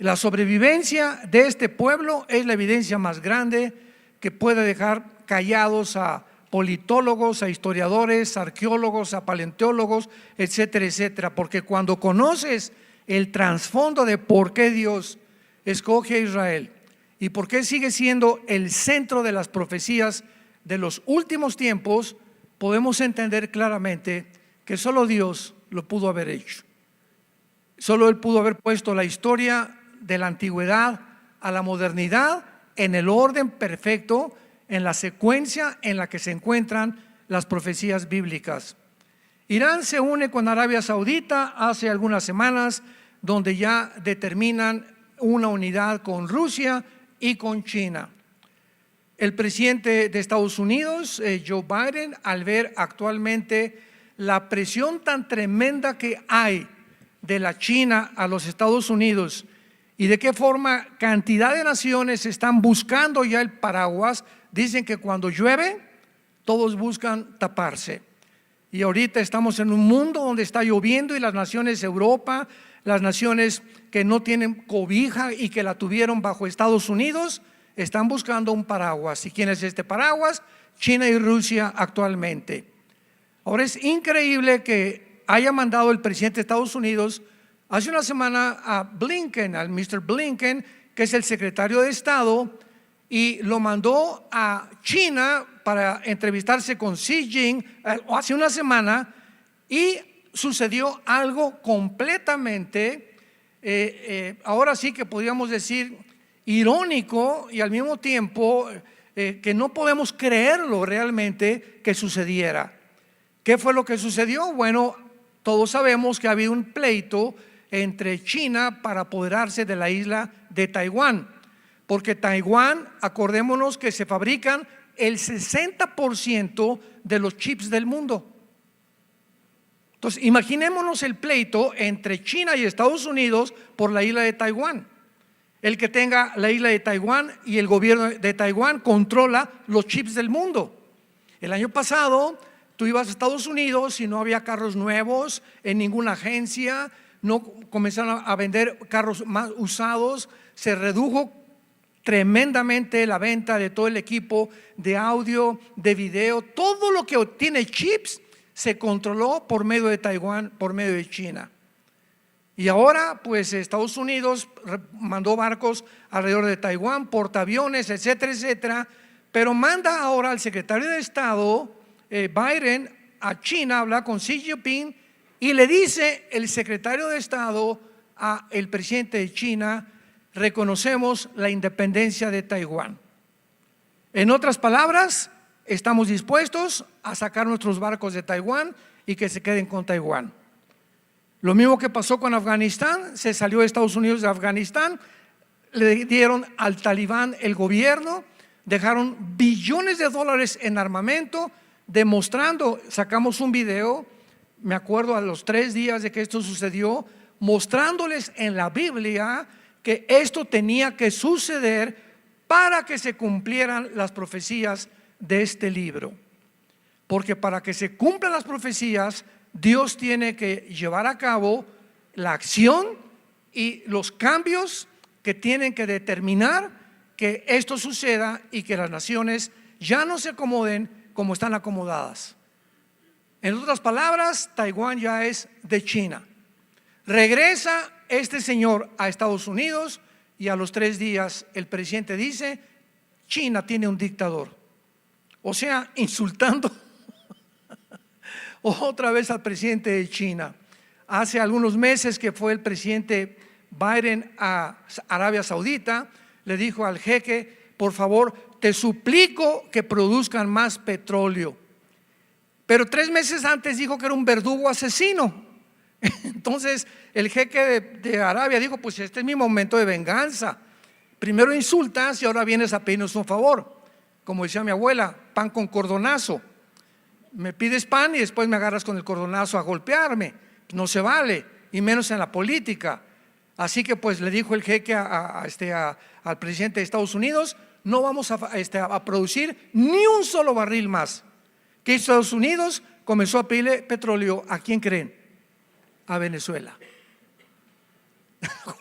La sobrevivencia de este pueblo es la evidencia más grande que puede dejar callados a politólogos, a historiadores, a arqueólogos, a paleontólogos, etcétera, etcétera. Porque cuando conoces el trasfondo de por qué Dios escoge a Israel y por qué sigue siendo el centro de las profecías de los últimos tiempos, podemos entender claramente que solo Dios lo pudo haber hecho. Solo Él pudo haber puesto la historia de la antigüedad a la modernidad en el orden perfecto, en la secuencia en la que se encuentran las profecías bíblicas. Irán se une con Arabia Saudita hace algunas semanas, donde ya determinan una unidad con Rusia y con China. El presidente de Estados Unidos, Joe Biden, al ver actualmente la presión tan tremenda que hay de la China a los Estados Unidos y de qué forma cantidad de naciones están buscando ya el paraguas, dicen que cuando llueve todos buscan taparse. Y ahorita estamos en un mundo donde está lloviendo y las naciones Europa, las naciones que no tienen cobija y que la tuvieron bajo Estados Unidos, están buscando un paraguas. ¿Y quién es este paraguas? China y Rusia actualmente. Ahora es increíble que haya mandado el presidente de Estados Unidos hace una semana a Blinken, al Mr. Blinken, que es el secretario de Estado, y lo mandó a China para entrevistarse con Xi Jinping hace una semana, y sucedió algo completamente, ahora sí que podríamos decir irónico y al mismo tiempo que no podemos creerlo realmente que sucediera. ¿Qué fue lo que sucedió? Bueno, todos sabemos que ha habido un pleito entre China para apoderarse de la isla de Taiwán, porque Taiwán, acordémonos que se fabrican el 60% de los chips del mundo. Entonces, imaginémonos el pleito entre China y Estados Unidos por la isla de Taiwán. El que tenga la isla de Taiwán y el gobierno de Taiwán controla los chips del mundo. El año pasado tú ibas a Estados Unidos y no había carros nuevos en ninguna agencia, no comenzaron a vender carros más usados, se redujo tremendamente la venta de todo el equipo de audio, de video, todo lo que tiene chips se controló por medio de Taiwán, por medio de China. Y ahora pues Estados Unidos mandó barcos alrededor de Taiwán, portaaviones, etcétera, etcétera, pero manda ahora al secretario de Estado Biden a China, habla con Xi Jinping y le dice el secretario de Estado al presidente de China: reconocemos la independencia de Taiwán. En otras palabras, estamos dispuestos a sacar nuestros barcos de Taiwán y que se queden con Taiwán. Lo mismo que pasó con Afganistán, se salió de Estados Unidos de Afganistán, le dieron al talibán el gobierno, dejaron billones de dólares en armamento, demostrando, sacamos un video, me acuerdo a los 3 días de que esto sucedió, mostrándoles en la Biblia que esto tenía que suceder para que se cumplieran las profecías de este libro. Porque para que se cumplan las profecías, Dios tiene que llevar a cabo la acción y los cambios que tienen que determinar que esto suceda y que las naciones ya no se acomoden como están acomodadas. En otras palabras, Taiwán ya es de China. Regresa este señor a Estados Unidos y a los 3 días el presidente dice: China tiene un dictador. O sea, insultando otra vez al presidente de China. Hace algunos meses que fue el presidente Biden a Arabia Saudita, le dijo al jeque: por favor, te suplico que produzcan más petróleo. Pero 3 meses antes dijo que era un verdugo asesino. Entonces el jeque de Arabia dijo: pues este es mi momento de venganza. Primero insultas y ahora vienes a pedirnos un favor. Como decía mi abuela, pan con cordonazo. Me pides pan y después me agarras con el cordonazo a golpearme. No se vale, y menos en la política. Así que pues le dijo el jeque al presidente de Estados Unidos: no vamos a producir ni un solo barril más. ¿Qué hizo Estados Unidos? Comenzó a pedirle petróleo. ¿A quién creen? A Venezuela.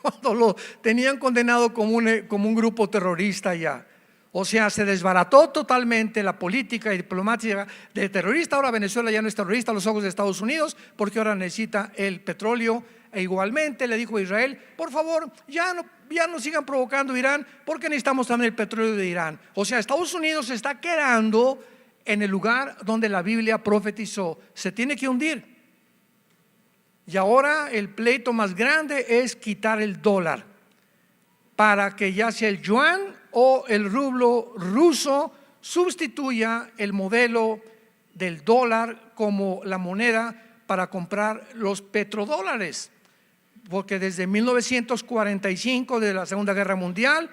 Cuando lo tenían condenado como un grupo terrorista ya. O sea, se desbarató totalmente la política y diplomática de terrorista. Ahora Venezuela ya no es terrorista a los ojos de Estados Unidos, porque ahora necesita el petróleo. E igualmente le dijo a Israel: por favor, ya no sigan provocando Irán, porque necesitamos también el petróleo de Irán. O sea, Estados Unidos se está quedando en el lugar donde la Biblia profetizó. Se tiene que hundir. Y ahora el pleito más grande es quitar el dólar, para que ya sea el yuan o el rublo ruso sustituya el modelo del dólar como la moneda para comprar los petrodólares. Porque desde 1945, de la Segunda Guerra Mundial,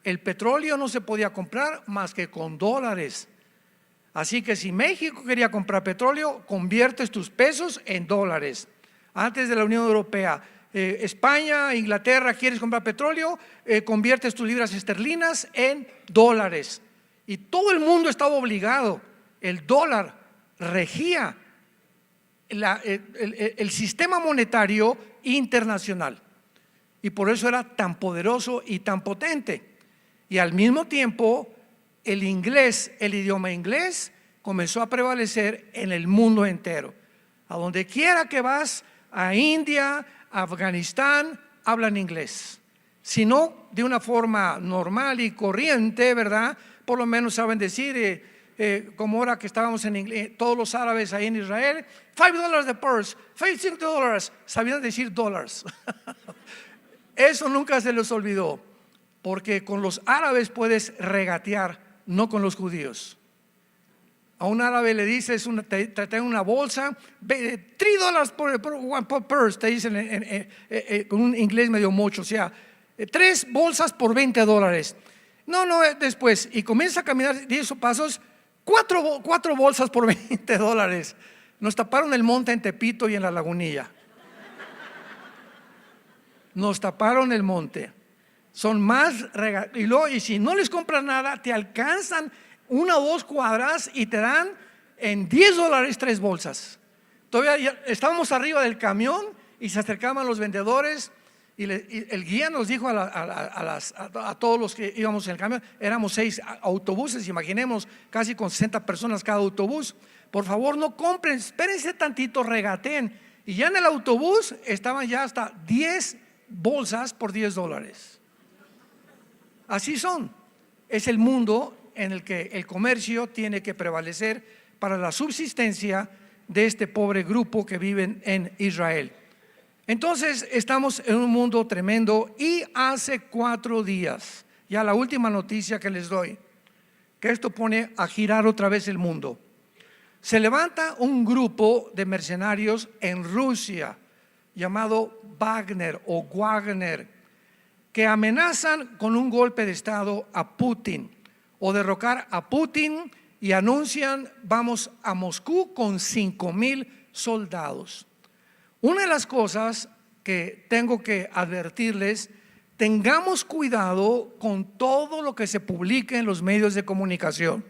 el petróleo no se podía comprar más que con dólares. Así que si México quería comprar petróleo, conviertes tus pesos en dólares. Antes de la Unión Europea, España, Inglaterra, quieres comprar petróleo, conviertes tus libras esterlinas en dólares. Y todo el mundo estaba obligado. El dólar regía el sistema monetario internacional, y por eso era tan poderoso y tan potente. Y al mismo tiempo el idioma inglés comenzó a prevalecer en el mundo entero. A donde quiera que vas, a India, a Afganistán, hablan inglés. Si no de una forma normal y corriente, ¿verdad? Por lo menos saben decir, como ahora que estábamos en inglés, todos los árabes ahí en Israel, $5 de purse, $5 sabían decir dólares. Eso nunca se les olvidó, porque con los árabes puedes regatear, no con los judíos. A un árabe le dices, te traen una bolsa, $3 por purse, te dicen con un inglés medio mocho, o sea, 3 bolsas por $20. No, después, y comienza a caminar 10 pasos, 4 bolsas por $20. Nos taparon el monte en Tepito y en la Lagunilla. Nos taparon el monte. Son más y si no les compras nada, te alcanzan 1 o 2 cuadras y te dan en $10 3 bolsas. Todavía estábamos arriba del camión y se acercaban los vendedores, y el guía nos dijo a todos los que íbamos en el camión, éramos 6 autobuses, imaginemos, casi con 60 personas cada autobús: por favor no compren, espérense tantito, regateen. Y ya en el autobús estaban ya hasta 10 bolsas por $10. Así son. Es el mundo en el que el comercio tiene que prevalecer para la subsistencia de este pobre grupo que viven en Israel. Entonces estamos en un mundo tremendo, y hace 4 días, ya la última noticia que les doy, que esto pone a girar otra vez el mundo. Se levanta un grupo de mercenarios en Rusia llamado Wagner, que amenazan con un golpe de estado a Putin, o derrocar a Putin, y anuncian: vamos a Moscú con 5,000 soldados. Una de las cosas que tengo que advertirles: tengamos cuidado con todo lo que se publique en los medios de comunicación,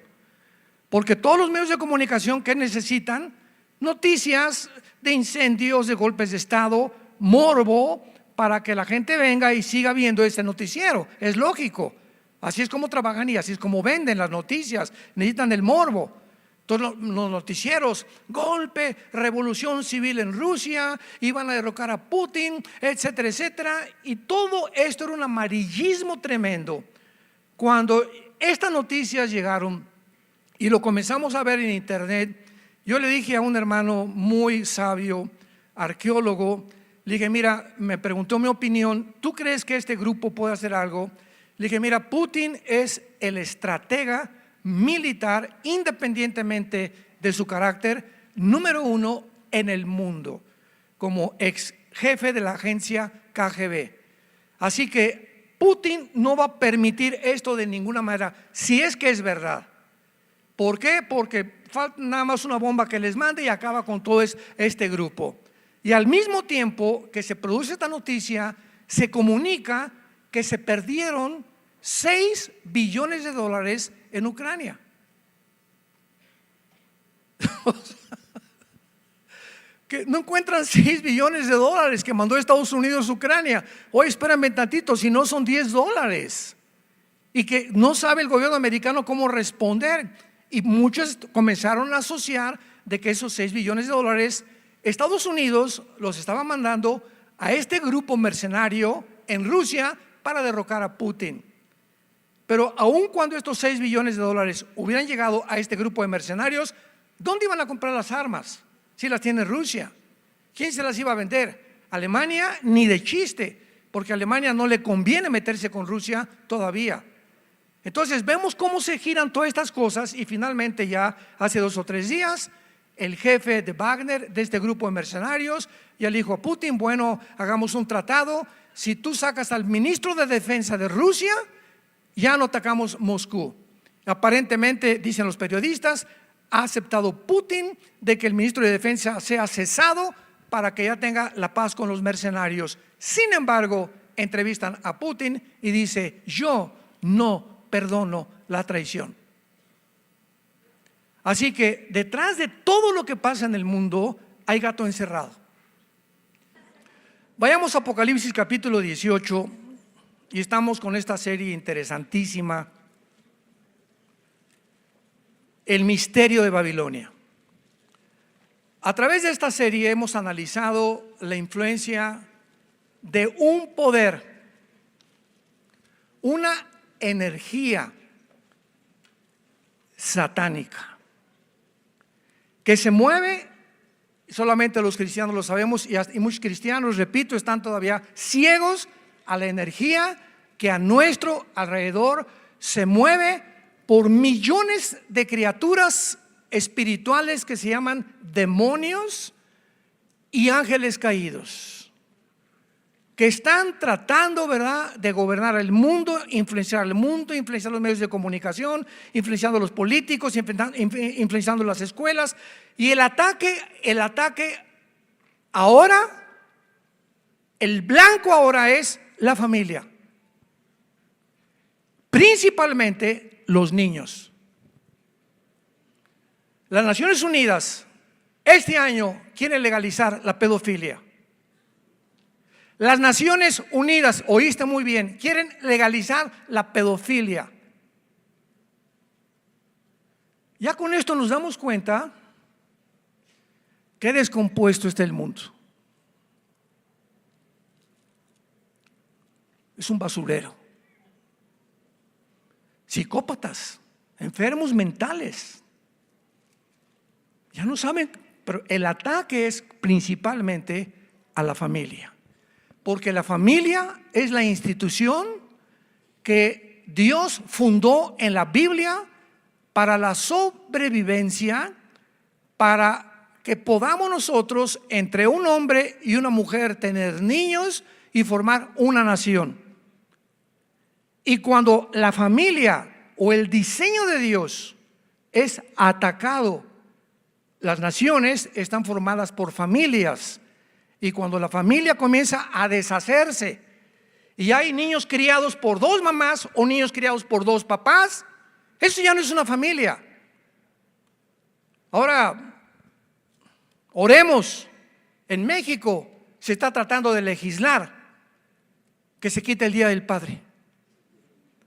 porque todos los medios de comunicación que necesitan noticias de incendios, de golpes de estado, morbo, para que la gente venga y siga viendo este noticiero. Es lógico, así es como trabajan y así es como venden las noticias. Necesitan el morbo. Entonces los noticieros: golpe, revolución civil en Rusia, iban a derrocar a Putin, etcétera, etcétera. Y todo esto era un amarillismo tremendo. Cuando estas noticias llegaron y lo comenzamos a ver en internet, yo le dije a un hermano muy sabio, arqueólogo, le dije: mira, me preguntó mi opinión, ¿tú crees que este grupo puede hacer algo? Le dije: mira, Putin es el estratega militar, independientemente de su carácter, número 1 en el mundo, como ex jefe de la agencia KGB. Así que Putin no va a permitir esto de ninguna manera, si es que es verdad. ¿Por qué? Porque falta nada más una bomba que les mande y acaba con todo este grupo. Y al mismo tiempo que se produce esta noticia, se comunica que se perdieron $6 billones en Ucrania. Que no encuentran $6 billones que mandó Estados Unidos a Ucrania. Oye, espérame tantito, si no son $10. Y que no sabe el gobierno americano cómo responder. Y muchos comenzaron a asociar de que esos $6 billones Estados Unidos los estaba mandando a este grupo mercenario en Rusia para derrocar a Putin. Pero aun cuando estos $6 billones hubieran llegado a este grupo de mercenarios, ¿dónde iban a comprar las armas? Si las tiene Rusia, ¿quién se las iba a vender? Alemania, ni de chiste, porque a Alemania no le conviene meterse con Rusia todavía. Entonces vemos cómo se giran todas estas cosas y finalmente ya hace 2 o 3 días el jefe de Wagner, de este grupo de mercenarios, ya le dijo a Putin: bueno, hagamos un tratado, si tú sacas al ministro de defensa de Rusia, ya no atacamos Moscú. Aparentemente, dicen los periodistas, ha aceptado Putin de que el ministro de defensa sea cesado para que ya tenga la paz con los mercenarios. Sin embargo, entrevistan a Putin y dice: yo no perdono la traición. Así que detrás de todo lo que pasa en el mundo hay gato encerrado. Vayamos a Apocalipsis capítulo 18 y estamos con esta serie interesantísima, el misterio de Babilonia. A través de esta serie hemos analizado la influencia de un poder, una energía satánica que se mueve. Solamente los cristianos lo sabemos, y muchos cristianos, repito, están todavía ciegos a la energía que a nuestro alrededor se mueve por millones de criaturas espirituales que se llaman demonios y ángeles caídos, que están tratando, ¿verdad?, de gobernar el mundo, influenciar el mundo, influenciar los medios de comunicación, influenciando a los políticos, influenciando las escuelas. Y el ataque ahora, el blanco ahora es la familia, principalmente los niños. Las Naciones Unidas este año quieren legalizar la pedofilia. Las Naciones Unidas, oíste muy bien, quieren legalizar la pedofilia. Ya con esto nos damos cuenta qué descompuesto está el mundo. Es un basurero. Psicópatas, enfermos mentales. Ya no saben, pero el ataque es principalmente a la familia. Porque la familia es la institución que Dios fundó en la Biblia para la sobrevivencia, para que podamos nosotros, entre un hombre y una mujer, tener niños y formar una nación. Y cuando la familia o el diseño de Dios es atacado, las naciones están formadas por familias. Y cuando la familia comienza a deshacerse y hay niños criados por 2 mamás o niños criados por 2 papás, eso ya no es una familia. Ahora, oremos. En México se está tratando de legislar que se quite el Día del Padre.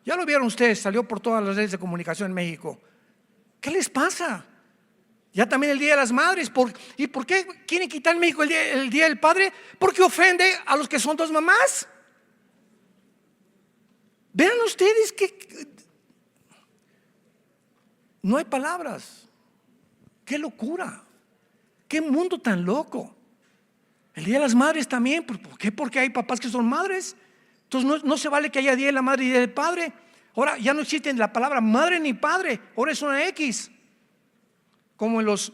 Ya lo vieron ustedes, salió por todas las redes de comunicación en México. ¿Qué les pasa? Ya también el Día de las Madres. ¿Y por qué quieren quitar en México el día del Padre? Porque ofende a los que son 2 mamás. Vean ustedes que no hay palabras. Qué locura, qué mundo tan loco. El Día de las Madres también. ¿Por qué? Porque hay papás que son madres. Entonces no se vale que haya Día de la Madre y Día del Padre. Ahora ya no existe la palabra madre ni padre, ahora es una X. Como en los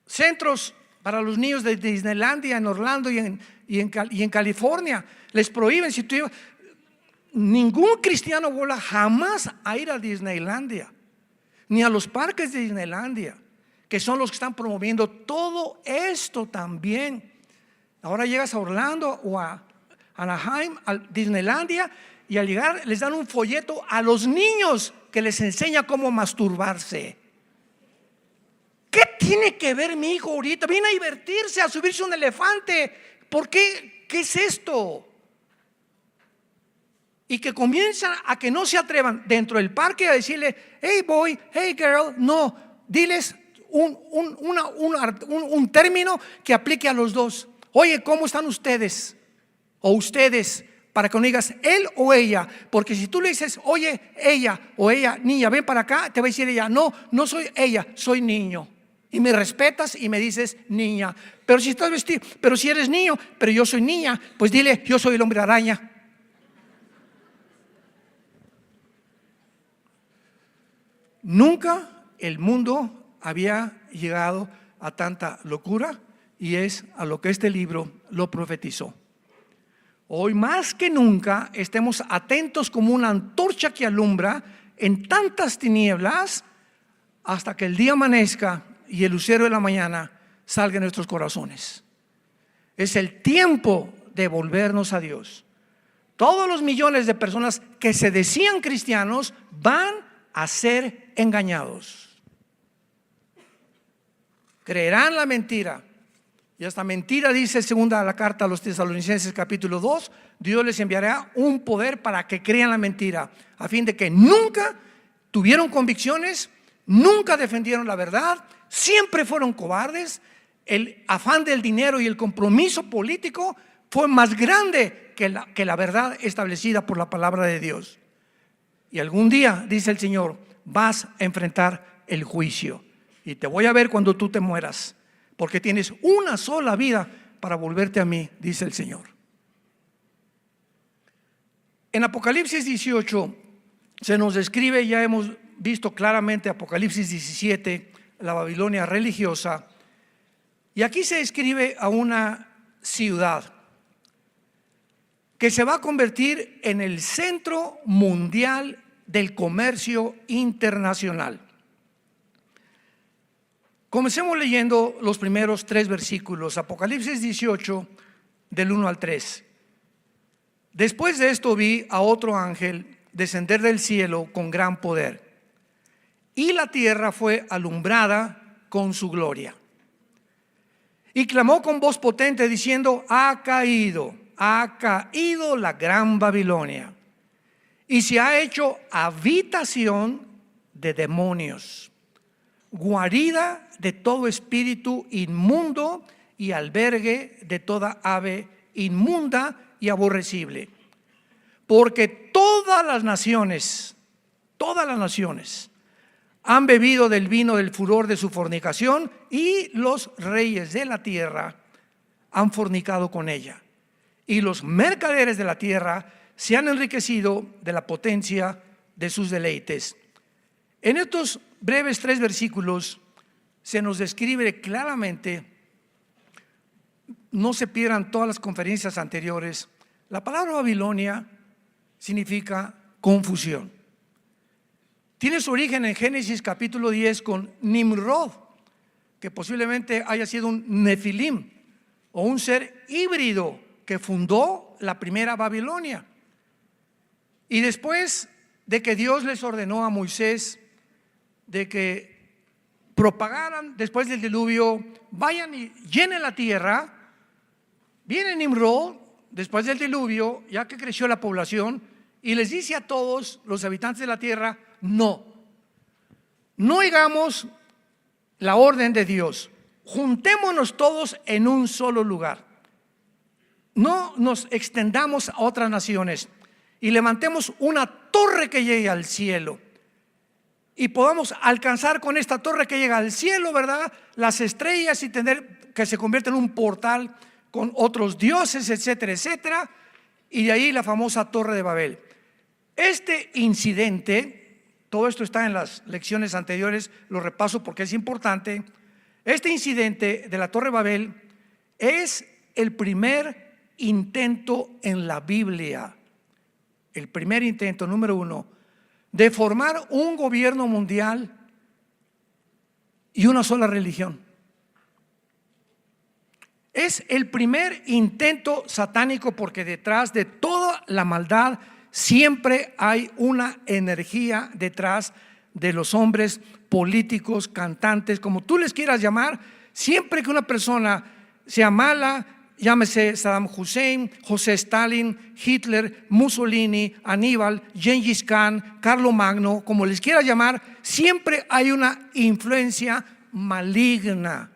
centros para los niños de Disneylandia, en Orlando y en California, les prohíben. Ningún cristiano vuela jamás a ir a Disneylandia. ni a los parques de Disneylandia, que son los que están promoviendo todo esto también. Ahora llegas a Orlando o a Anaheim, a Disneylandia, y al llegar les dan un folleto a los niños que les enseña cómo masturbarse. ¿Qué tiene que ver mi hijo ahorita? Viene a divertirse, a subirse a un elefante. ¿Por qué? ¿Qué es esto? Y que comienzan a que no se atrevan dentro del parque a decirle, hey boy, hey girl. No, diles un término que aplique a los dos. Oye, ¿cómo están ustedes? O ustedes, para que no digas él o ella. Porque si tú le dices, oye, ella o ella, niña, ven para acá, te va a decir ella, no, no soy ella, soy niño. Y me respetas y me dices niña. Pero si estás vestido, pero si eres niño, pero yo soy niña, pues dile, yo soy el hombre araña. Nunca el mundo había llegado a tanta locura, y es a lo que este libro lo profetizó. Hoy más que nunca estemos atentos como una antorcha que alumbra en tantas tinieblas hasta que el día amanezca y el lucero de la mañana salga en nuestros corazones. Es el tiempo de volvernos a Dios. Todos los millones de personas que se decían cristianos van a ser engañados. Creerán la mentira. Y esta mentira, dice segunda la carta a los Tesalonicenses capítulo 2, Dios les enviará un poder para que crean la mentira, a fin de que nunca tuvieron convicciones, nunca defendieron la verdad, siempre fueron cobardes. El afán del dinero y el compromiso político fue más grande que la verdad establecida por la palabra de Dios. Y algún día, dice el Señor, vas a enfrentar el juicio, y te voy a ver cuando tú te mueras, porque tienes una sola vida para volverte a mí, dice el Señor. En Apocalipsis 18 se nos describe, ya hemos visto claramente Apocalipsis 17, la Babilonia religiosa, y aquí se describe a una ciudad que se va a convertir en el centro mundial del comercio internacional. Comencemos leyendo los primeros 3 versículos, Apocalipsis 18, del 1 al 3. Después de esto vi a otro ángel descender del cielo con gran poder, y la tierra fue alumbrada con su gloria. Y clamó con voz potente diciendo, ha caído la gran Babilonia, y se ha hecho habitación de demonios, guarida de todo espíritu inmundo y albergue de toda ave inmunda y aborrecible. Porque todas las naciones han bebido del vino del furor de su fornicación, y los reyes de la tierra han fornicado con ella, y los mercaderes de la tierra se han enriquecido de la potencia de sus deleites. En estos breves 3 versículos se nos describe claramente, no se pierdan todas las conferencias anteriores, la palabra Babilonia significa confusión. Tiene su origen en Génesis capítulo 10 con Nimrod, que posiblemente haya sido un nefilim o un ser híbrido que fundó la primera Babilonia. Y después de que Dios les ordenó a Moisés de que propagaran después del diluvio, vayan y llenen la tierra, viene Nimrod después del diluvio, ya que creció la población, y les dice a todos los habitantes de la tierra, no oigamos la orden de Dios, juntémonos todos en un solo lugar, no nos extendamos a otras naciones, y levantemos una torre que llegue al cielo, y podamos alcanzar con esta torre que llega al cielo, ¿verdad?, las estrellas, y tener que se convierta en un portal con otros dioses, etcétera, etcétera. Y de ahí la famosa Torre de Babel. Este incidente, todo esto está en las lecciones anteriores, lo repaso porque es importante. Este incidente de la Torre de Babel es el primer intento en la Biblia, el primer intento, número 1, de formar un gobierno mundial y una sola religión. Es el primer intento satánico, porque detrás de toda la maldad siempre hay una energía detrás de los hombres políticos, cantantes, como tú les quieras llamar. Siempre que una persona sea mala, llámese Saddam Hussein, José Stalin, Hitler, Mussolini, Aníbal, Gengis Khan, Carlomagno, como les quieras llamar, siempre hay una influencia maligna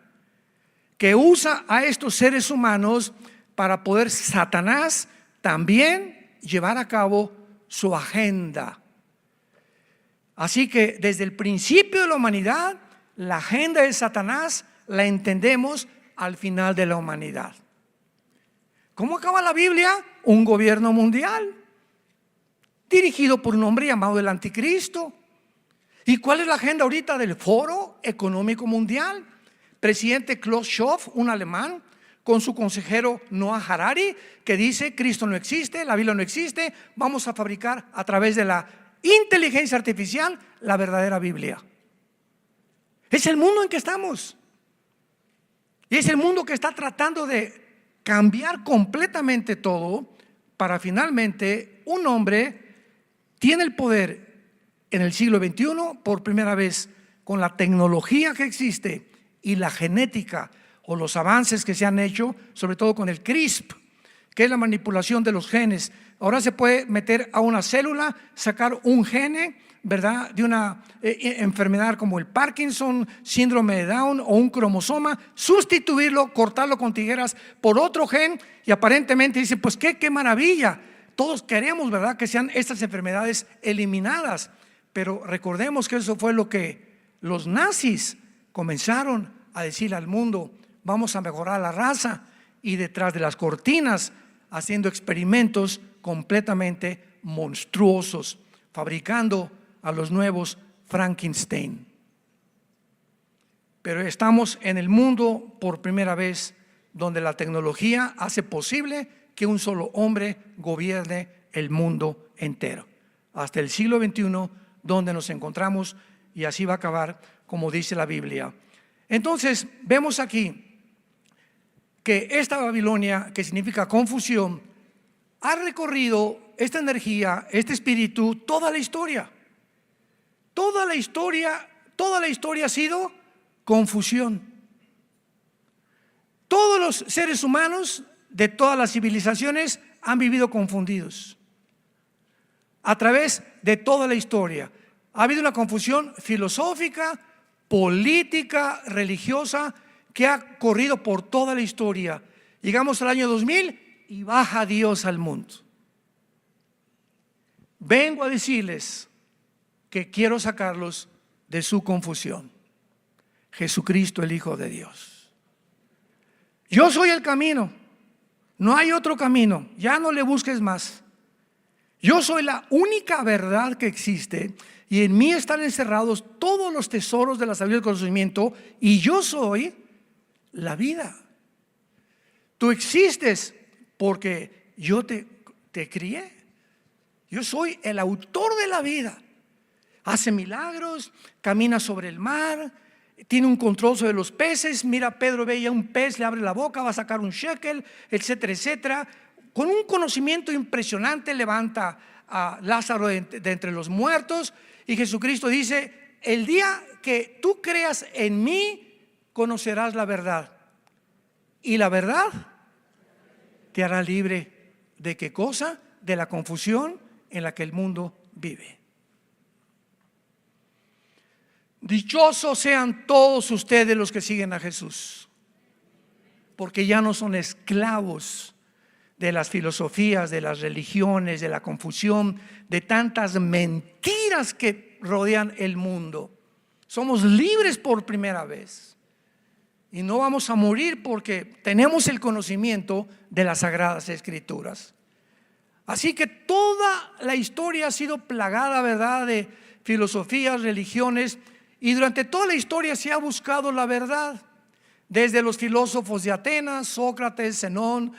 que usa a estos seres humanos para poder Satanás también llevar a cabo su agenda. Así que desde el principio de la humanidad, la agenda de Satanás la entendemos al final de la humanidad. ¿Cómo acaba la Biblia? Un gobierno mundial dirigido por un hombre llamado el Anticristo. ¿Y cuál es la agenda ahorita del Foro Económico Mundial? Presidente Klaus Schwab, un alemán, con su consejero Noah Harari, que dice: Cristo no existe, la Biblia no existe, vamos a fabricar a través de la inteligencia artificial la verdadera Biblia. Es el mundo en que estamos, y es el mundo que está tratando de cambiar completamente todo, para finalmente un hombre tiene el poder en el siglo XXI por primera vez, con la tecnología que existe y la genética, o los avances que se han hecho, sobre todo con el CRISP, que es la manipulación de los genes. Ahora se puede meter a una célula, sacar un gene, ¿verdad?, de una enfermedad como el Parkinson, síndrome de Down o un cromosoma, sustituirlo, cortarlo con tijeras por otro gen, y aparentemente dice: pues qué maravilla, todos queremos, ¿verdad?, que sean estas enfermedades eliminadas. Pero recordemos que eso fue lo que los nazis comenzaron a decirle al mundo: vamos a mejorar la raza, y detrás de las cortinas haciendo experimentos completamente monstruosos, fabricando a los nuevos Frankenstein. Pero estamos en el mundo por primera vez donde la tecnología hace posible que un solo hombre gobierne el mundo entero, hasta el siglo XXI, donde nos encontramos, y así va a acabar, como dice la Biblia. Entonces vemos aquí que esta Babilonia, que significa confusión, ha recorrido esta energía, este espíritu, toda la historia. Toda la historia ha sido confusión. Todos los seres humanos de todas las civilizaciones han vivido confundidos. A través de toda la historia ha habido una confusión filosófica, política, religiosa, que ha corrido por toda la historia. Llegamos al año 2000 y baja Dios al mundo. Vengo a decirles que quiero sacarlos de su confusión. Jesucristo, el Hijo de Dios. Yo soy el camino, no hay otro camino, ya no le busques más. Yo soy la única verdad que existe, y en mí están encerrados todos los tesoros de la sabiduría y del conocimiento, y yo soy la vida. Tú existes porque yo te crié. Yo soy el autor de la vida. Hace milagros, camina sobre el mar, tiene un control sobre los peces. Mira, Pedro veía un pez, le abre la boca, va a sacar un shekel, etcétera, etcétera. Con un conocimiento impresionante levanta a Lázaro de entre los muertos. Y Jesucristo dice: el día que tú creas en mí, conocerás la verdad, y la verdad te hará libre. ¿De qué cosa? De la confusión en la que el mundo vive. Dichosos sean todos ustedes los que siguen a Jesús, porque ya no son esclavos de las filosofías, de las religiones, de la confusión, de tantas mentiras que rodean el mundo. Somos libres por primera vez, y no vamos a morir porque tenemos el conocimiento de las Sagradas Escrituras. Así que toda la historia ha sido plagada, ¿verdad?, de filosofías, religiones, y durante toda la historia se ha buscado la verdad. Desde los filósofos de Atenas, Sócrates, Zenón,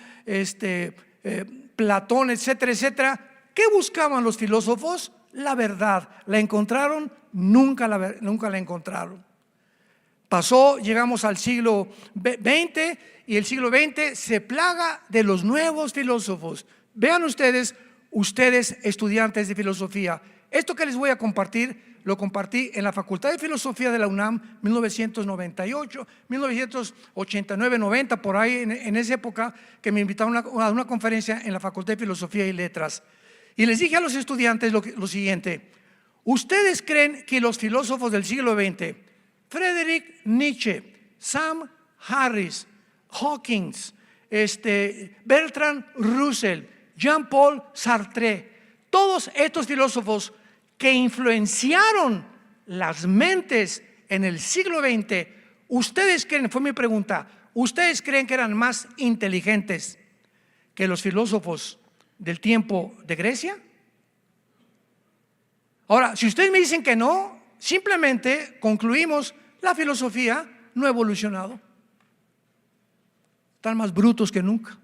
Platón, etcétera, etcétera. ¿Qué buscaban los filósofos? La verdad. ¿La encontraron? Nunca la encontraron. pasó, llegamos al siglo XX y el siglo XX se plaga de los nuevos filósofos. Vean ustedes estudiantes de filosofía, esto que les voy a compartir, lo compartí en la Facultad de Filosofía de la UNAM, 1998, 1989, 90, por ahí en esa época que me invitaron a una conferencia en la Facultad de Filosofía y Letras. Y les dije a los estudiantes lo siguiente: ¿ustedes creen que los filósofos del siglo XX, Friedrich Nietzsche, Sam Harris, Hawkins, Bertrand Russell, Jean-Paul Sartre, todos estos filósofos que influenciaron las mentes en el siglo XX, ustedes creen, fue mi pregunta, ustedes creen que eran más inteligentes que los filósofos del tiempo de Grecia? Ahora, si ustedes me dicen que no, simplemente concluimos: la filosofía no ha evolucionado, están más brutos que nunca.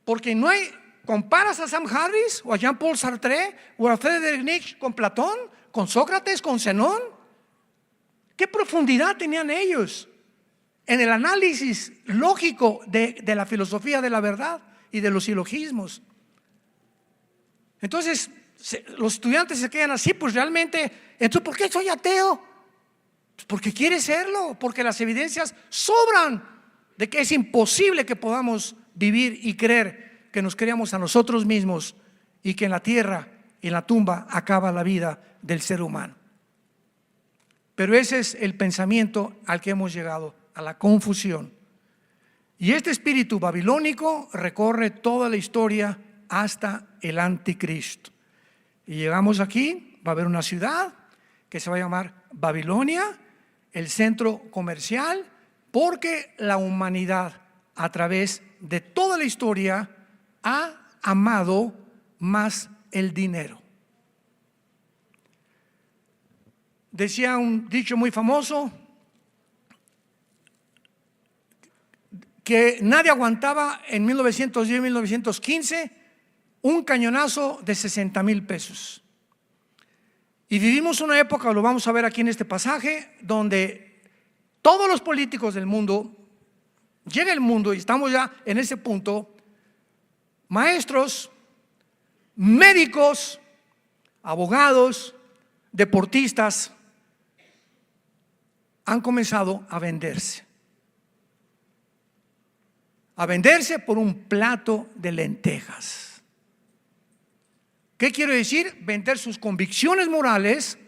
Porque no hay, comparas a Sam Harris o a Jean-Paul Sartre o a Friedrich Nietzsche con Platón, con Sócrates, con Zenón. ¿Qué profundidad tenían ellos en el análisis lógico de la filosofía de la verdad y de los silogismos? Entonces los estudiantes se quedan así, pues realmente, entonces ¿por qué soy ateo? Pues porque quiere serlo, porque las evidencias sobran de que es imposible que podamos vivir y creer que nos creamos a nosotros mismos y que en la tierra y en la tumba acaba la vida del ser humano. Pero ese es el pensamiento al que hemos llegado, a la confusión. Y este espíritu babilónico recorre toda la historia hasta el anticristo. Y llegamos aquí, va a haber una ciudad que se va a llamar Babilonia, el centro comercial, porque la humanidad a través de toda la historia ha amado más el dinero. Decía un dicho muy famoso que nadie aguantaba en 1910, 1915 un cañonazo de 60,000 pesos. Y vivimos una época, lo vamos a ver aquí en este pasaje, donde todos los políticos del mundo, llega el mundo y estamos ya en ese punto, maestros, médicos, abogados, deportistas, han comenzado a venderse por un plato de lentejas. ¿Qué quiero decir? Vender sus convicciones morales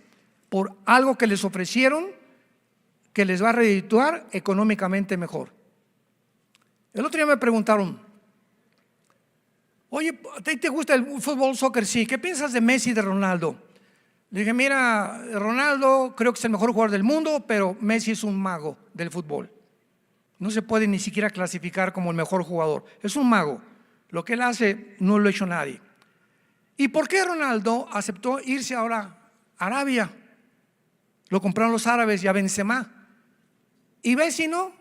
por algo que les ofrecieron, que les va a redituar económicamente mejor. El otro día me preguntaron: oye, ¿te gusta el fútbol, soccer? Sí. ¿Qué piensas de Messi y de Ronaldo? Le dije: mira, Ronaldo creo que es el mejor jugador del mundo, pero Messi es un mago del fútbol. No se puede ni siquiera clasificar como el mejor jugador. Es un mago. Lo que él hace no lo ha hecho nadie. ¿Y por qué Ronaldo aceptó irse ahora a Arabia? Lo compraron los árabes y a Benzema. Y Messi no,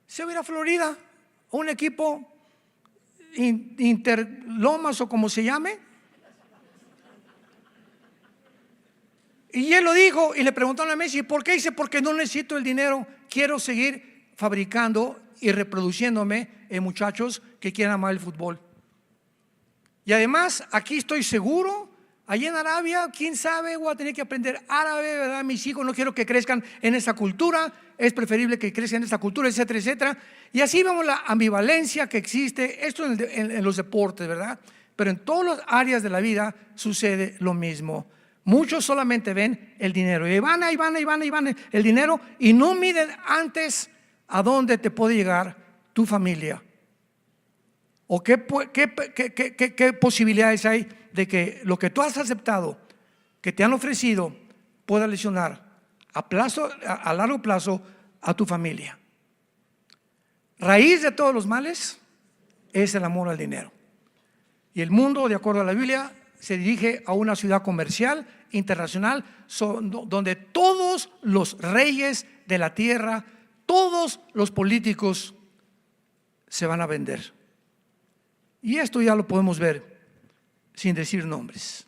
se va a ir a Florida, a un equipo Interlomas o como se llame. Y él lo dijo, y le preguntaron a Messi: ¿por qué? Dice: porque no necesito el dinero, quiero seguir fabricando y reproduciéndome en muchachos que quieran amar el fútbol. Y además aquí estoy seguro, allí en Arabia, quién sabe, voy a tener que aprender árabe, ¿verdad? Mis hijos no quiero que crezcan en esa cultura, es preferible que crezcan en esa cultura, etcétera, etcétera. Y así vemos la ambivalencia que existe, esto en los deportes, ¿verdad? Pero en todas las áreas de la vida sucede lo mismo. Muchos solamente ven el dinero y van el dinero, y no miden antes a dónde te puede llegar tu familia, o qué posibilidades hay de que lo que tú has aceptado, que te han ofrecido, pueda lesionar a largo plazo a tu familia. Raíz de todos los males es el amor al dinero. Y el mundo, de acuerdo a la Biblia, se dirige a una ciudad comercial internacional donde todos los reyes de la tierra, todos los políticos se van a vender. Y esto ya lo podemos ver sin decir nombres.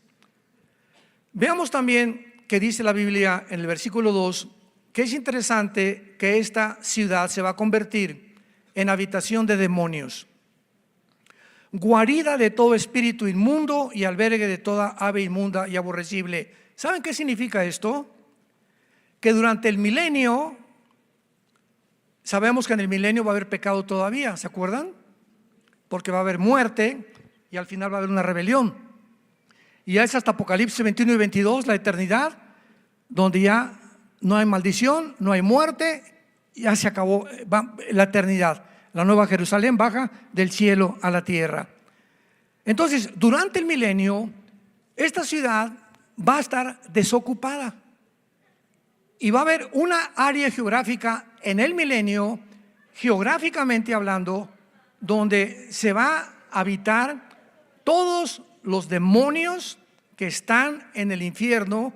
Veamos también que dice la Biblia en el versículo 2, que es interesante que esta ciudad se va a convertir en habitación de demonios, guarida de todo espíritu inmundo y albergue de toda ave inmunda y aborrecible. ¿Saben qué significa esto? Que durante el milenio, sabemos que en el milenio va a haber pecado todavía, ¿se acuerdan? Porque va a haber muerte y al final va a haber una rebelión. Y ya es hasta Apocalipsis 21 y 22, la eternidad, donde ya no hay maldición, no hay muerte, ya se acabó la eternidad. La nueva Jerusalén baja del cielo a la tierra. Entonces, durante el milenio, esta ciudad va a estar desocupada. Y va a haber una área geográfica en el milenio, geográficamente hablando, donde se va a habitar todos los demonios que están en el infierno,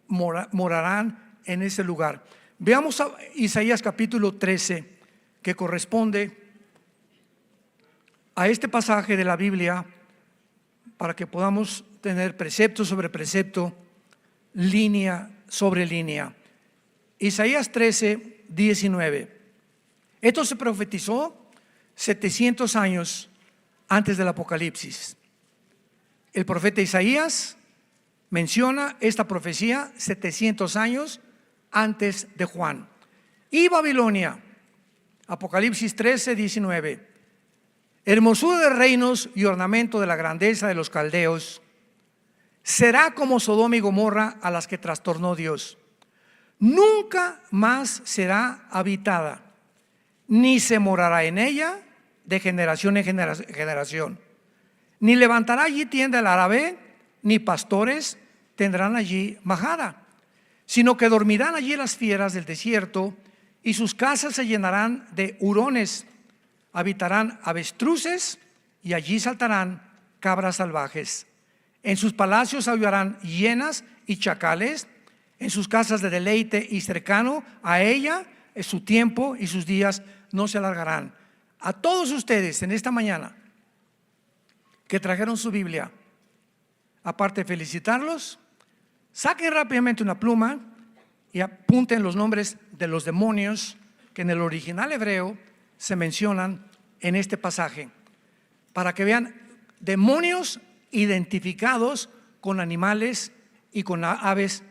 morarán en ese lugar. Veamos a Isaías capítulo 13, que corresponde a este pasaje de la Biblia, para que podamos tener precepto sobre precepto, línea sobre línea. Isaías 13, 19. Esto se profetizó 700 años antes del Apocalipsis. El profeta Isaías menciona esta profecía 700 años antes de Juan. Y Babilonia, Apocalipsis 13, 19. Hermosura de reinos y ornamento de la grandeza de los caldeos, será como Sodoma y Gomorra, a las que trastornó Dios. Nunca más será habitada, ni se morará en ella de generación en generación. Ni levantará allí tienda el árabe, ni pastores tendrán allí majada, sino que dormirán allí las fieras del desierto, y sus casas se llenarán de hurones. Habitarán avestruces, y allí saltarán cabras salvajes. En sus palacios aullarán hienas y chacales, en sus casas de deleite y cercano a ella es su tiempo, y sus días no se alargarán. A todos ustedes en esta mañana que trajeron su Biblia, aparte de felicitarlos, saquen rápidamente una pluma y apunten los nombres de los demonios que en el original hebreo se mencionan en este pasaje, para que vean demonios identificados con animales y con aves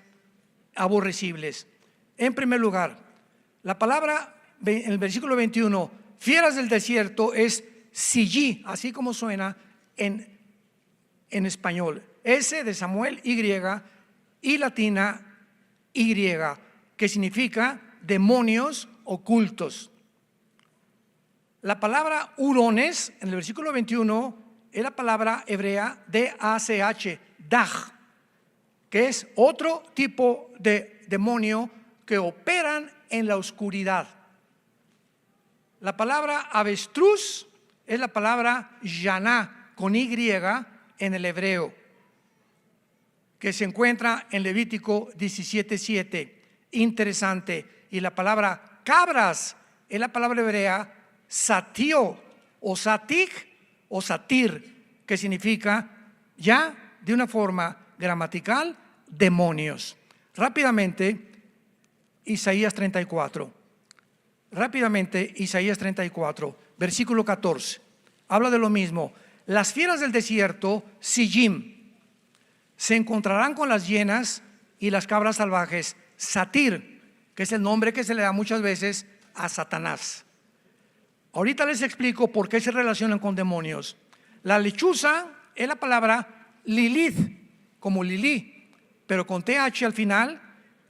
aborrecibles. En primer lugar, la palabra en el versículo 21, fieras del desierto, es sillí, así como suena en español. S de Samuel, y latina Y, que significa demonios ocultos. La palabra hurones en el versículo 21 es la palabra hebrea D-A-C-H, Daj, que es otro tipo de demonio que operan en la oscuridad. La palabra avestruz es la palabra yaná, con Y en el hebreo, que se encuentra en Levítico 17:7. Interesante. Y la palabra cabras es la palabra hebrea satio o satig o satir, que significa ya de una forma gramatical demonios. Rápidamente, Isaías 34. Rápidamente, Isaías 34, versículo 14. Habla de lo mismo. Las fieras del desierto, sijim, se encontrarán con las hienas y las cabras salvajes, satir, que es el nombre que se le da muchas veces a Satanás. Ahorita les explico por qué se relacionan con demonios. La lechuza es la palabra Lilith, como Lili, pero con TH al final,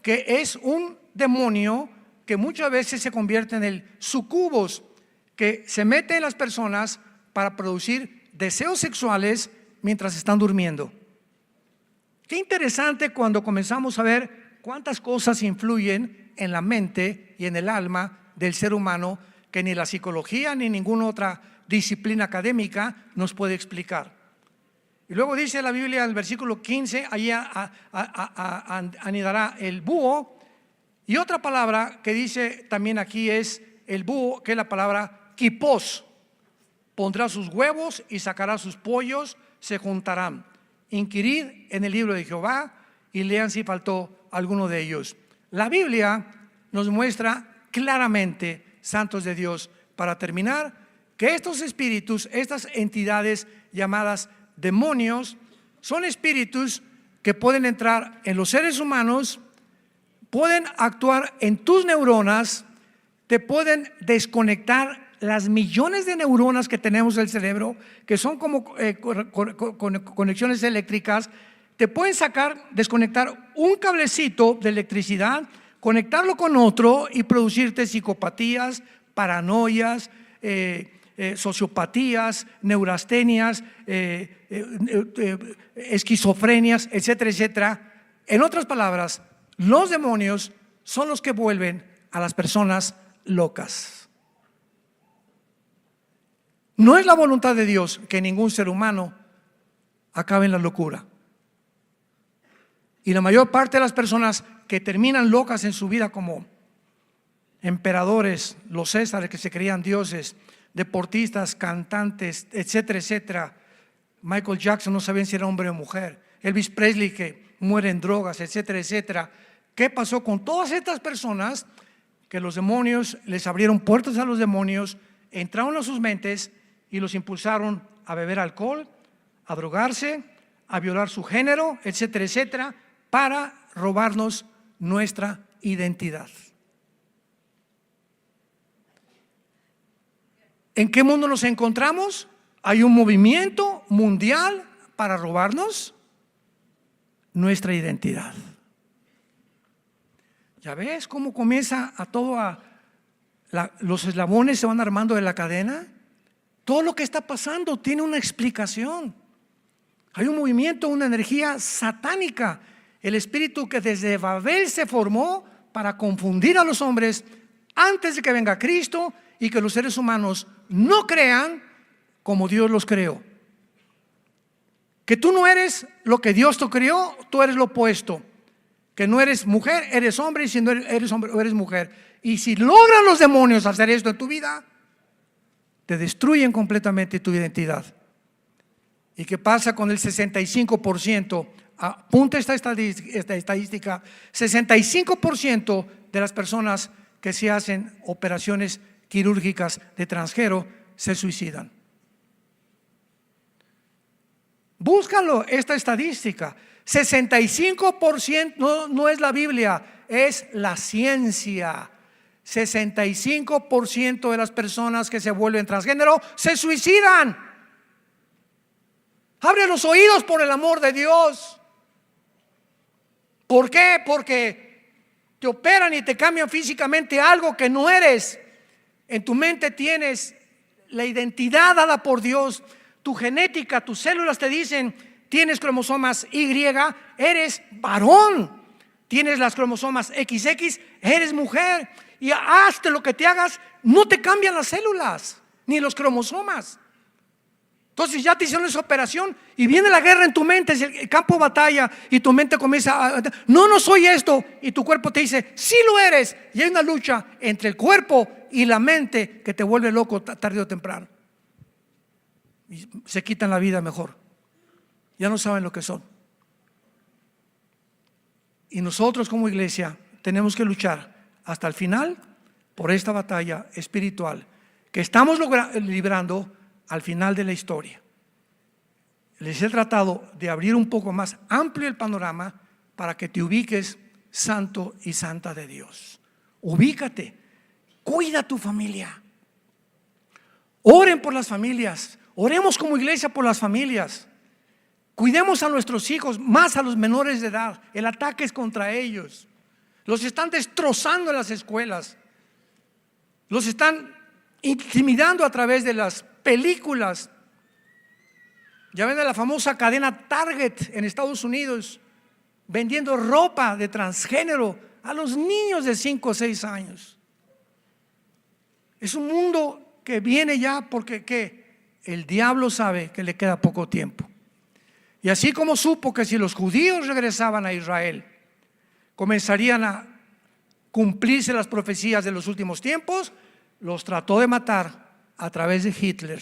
que es un demonio que muchas veces se convierte en el sucubos, que se mete en las personas para producir deseos sexuales mientras están durmiendo. Qué interesante cuando comenzamos a ver cuántas cosas influyen en la mente y en el alma del ser humano, que ni la psicología ni ninguna otra disciplina académica nos puede explicar. Y luego dice la Biblia en el versículo 15, allí anidará el búho. Y otra palabra que dice también aquí es el búho, que es la palabra quipos. Pondrá sus huevos y sacará sus pollos, se juntarán. Inquirid en el libro de Jehová y lean si faltó alguno de ellos. La Biblia nos muestra claramente, santos de Dios, para terminar, que estos espíritus, estas entidades llamadas demonios, son espíritus que pueden entrar en los seres humanos, pueden actuar en tus neuronas, te pueden desconectar las millones de neuronas que tenemos del cerebro, que son como conexiones eléctricas. Te pueden desconectar un cablecito de electricidad, conectarlo con otro y producirte psicopatías, paranoias, sociopatías, neurastenias, esquizofrenias, etcétera, etcétera. En otras palabras, los demonios son los que vuelven a las personas locas. No es la voluntad de Dios que ningún ser humano acabe en la locura. Y la mayor parte de las personas que terminan locas en su vida, como emperadores, los Césares que se creían dioses, deportistas, cantantes, etcétera, etcétera. Michael Jackson, no sabían si era hombre o mujer. Elvis Presley, que muere en drogas, etcétera, etcétera. ¿Qué pasó con todas estas personas? Que los demonios les abrieron puertas a los demonios, entraron a sus mentes y los impulsaron a beber alcohol, a drogarse, a violar su género, etcétera, etcétera, para robarnos nuestra identidad. ¿En qué mundo nos encontramos? Hay un movimiento mundial para robarnos nuestra identidad. ¿Ya ves cómo comienza a todo los eslabones se van armando de la cadena? Todo lo que está pasando tiene una explicación. Hay un movimiento, una energía satánica, el espíritu que desde Babel se formó para confundir a los hombres antes de que venga Cristo y que los seres humanos no crean como Dios los creó. Que tú no eres lo que Dios te creó, tú eres lo opuesto. Que no eres mujer, eres hombre, y si no eres hombre, eres mujer. Y si logran los demonios hacer esto en tu vida, te destruyen completamente tu identidad. ¿Y qué pasa con el 65%? Apunta esta estadística: 65% de las personas que se hacen operaciones quirúrgicas de transgénero se suicidan. Búscalo, esta estadística. 65% no es la Biblia, es la ciencia. 65% de las personas que se vuelven transgénero se suicidan. Abre los oídos, por el amor de Dios. ¿Por qué? Porque te operan y te cambian físicamente algo que no eres. En tu mente tienes la identidad dada por Dios. Tu genética, tus células te dicen: tienes cromosomas Y, eres varón. Tienes las cromosomas XX, eres mujer. Y hazte lo que te hagas, no te cambian las células ni los cromosomas. Entonces ya te hicieron esa operación y viene la guerra en tu mente, es el campo de batalla, y tu mente comienza no soy esto, y tu cuerpo te dice sí lo eres. Y hay una lucha entre el cuerpo y la mente que te vuelve loco tarde o temprano, y se quitan la vida mejor. Ya no saben lo que son. Y nosotros como iglesia tenemos que luchar hasta el final por esta batalla espiritual que estamos librando al final de la historia. Les he tratado de abrir un poco más amplio el panorama para que te ubiques, santo y santa de Dios. Ubícate, cuida a tu familia. Oren por las familias, oremos como iglesia por las familias. Cuidemos a nuestros hijos, más a los menores de edad. El ataque es contra ellos. Los están destrozando en las escuelas. Los están intimidando a través de las películas. Ya ven, de la famosa cadena Target en Estados Unidos, vendiendo ropa de transgénero a los niños de 5 o 6 años. Es un mundo que viene ya porque el diablo sabe que le queda poco tiempo. Y así como supo que si los judíos regresaban a Israel, comenzarían a cumplirse las profecías de los últimos tiempos, los trató de matar a través de Hitler.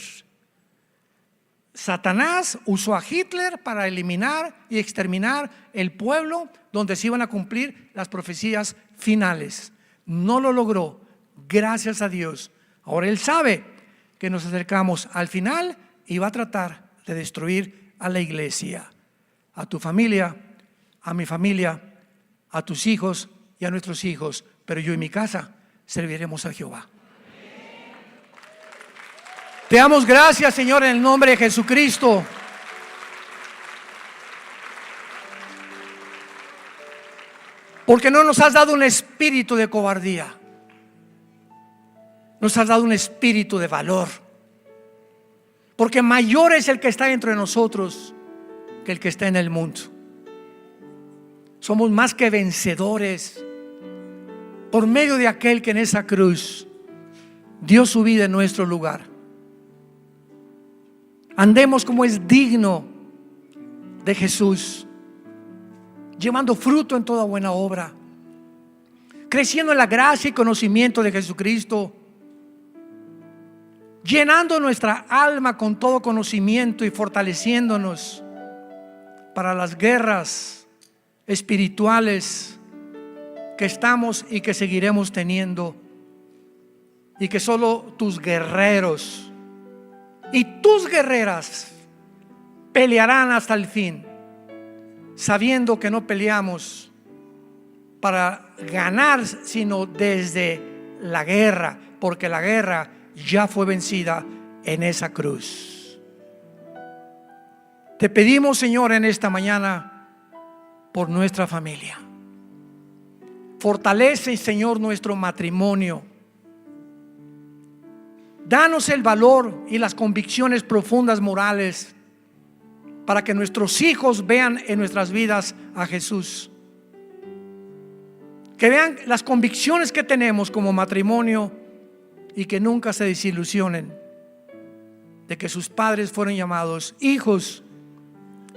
Satanás usó a Hitler para eliminar y exterminar el pueblo donde se iban a cumplir las profecías finales. No lo logró, gracias a Dios. Ahora él sabe que nos acercamos al final y va a tratar de destruir a la iglesia, a tu familia, a mi familia, a tus hijos y a nuestros hijos. Pero yo y mi casa serviremos a Jehová. Te damos gracias, Señor, en el nombre de Jesucristo. Porque no nos has dado un espíritu de cobardía. Nos has dado un espíritu de valor. Porque mayor es el que está entre nosotros que el que está en el mundo. Somos más que vencedores por medio de aquel que en esa cruz dio su vida en nuestro lugar. Andemos como es digno de Jesús, llevando fruto en toda buena obra, creciendo en la gracia y conocimiento de Jesucristo, llenando nuestra alma con todo conocimiento y fortaleciéndonos para las guerras espirituales que estamos y que seguiremos teniendo, y que solo tus guerreros y tus guerreras pelearán hasta el fin, sabiendo que no peleamos para ganar, sino desde la guerra, porque la guerra ya fue vencida en esa cruz. Te pedimos, Señor, en esta mañana por nuestra familia. Fortalece, Señor, nuestro matrimonio. Danos el valor y las convicciones profundas morales para que nuestros hijos vean en nuestras vidas a Jesús. Que vean las convicciones que tenemos como matrimonio y que nunca se desilusionen de que sus padres fueron llamados hijos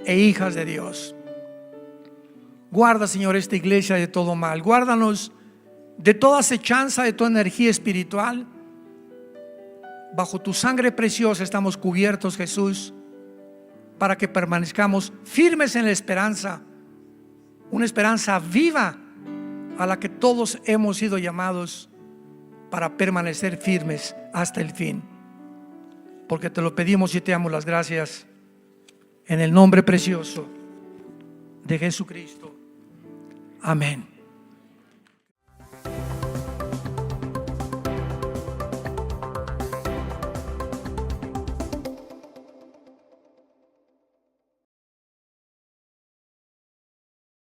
e hijas de Dios. Guarda, Señor, esta iglesia de todo mal. Guárdanos de toda acechanza, de toda energía espiritual. Bajo tu sangre preciosa estamos cubiertos, Jesús, para que permanezcamos firmes en la esperanza, una esperanza viva a la que todos hemos sido llamados para permanecer firmes hasta el fin. Porque te lo pedimos y te damos las gracias en el nombre precioso de Jesucristo. Amén.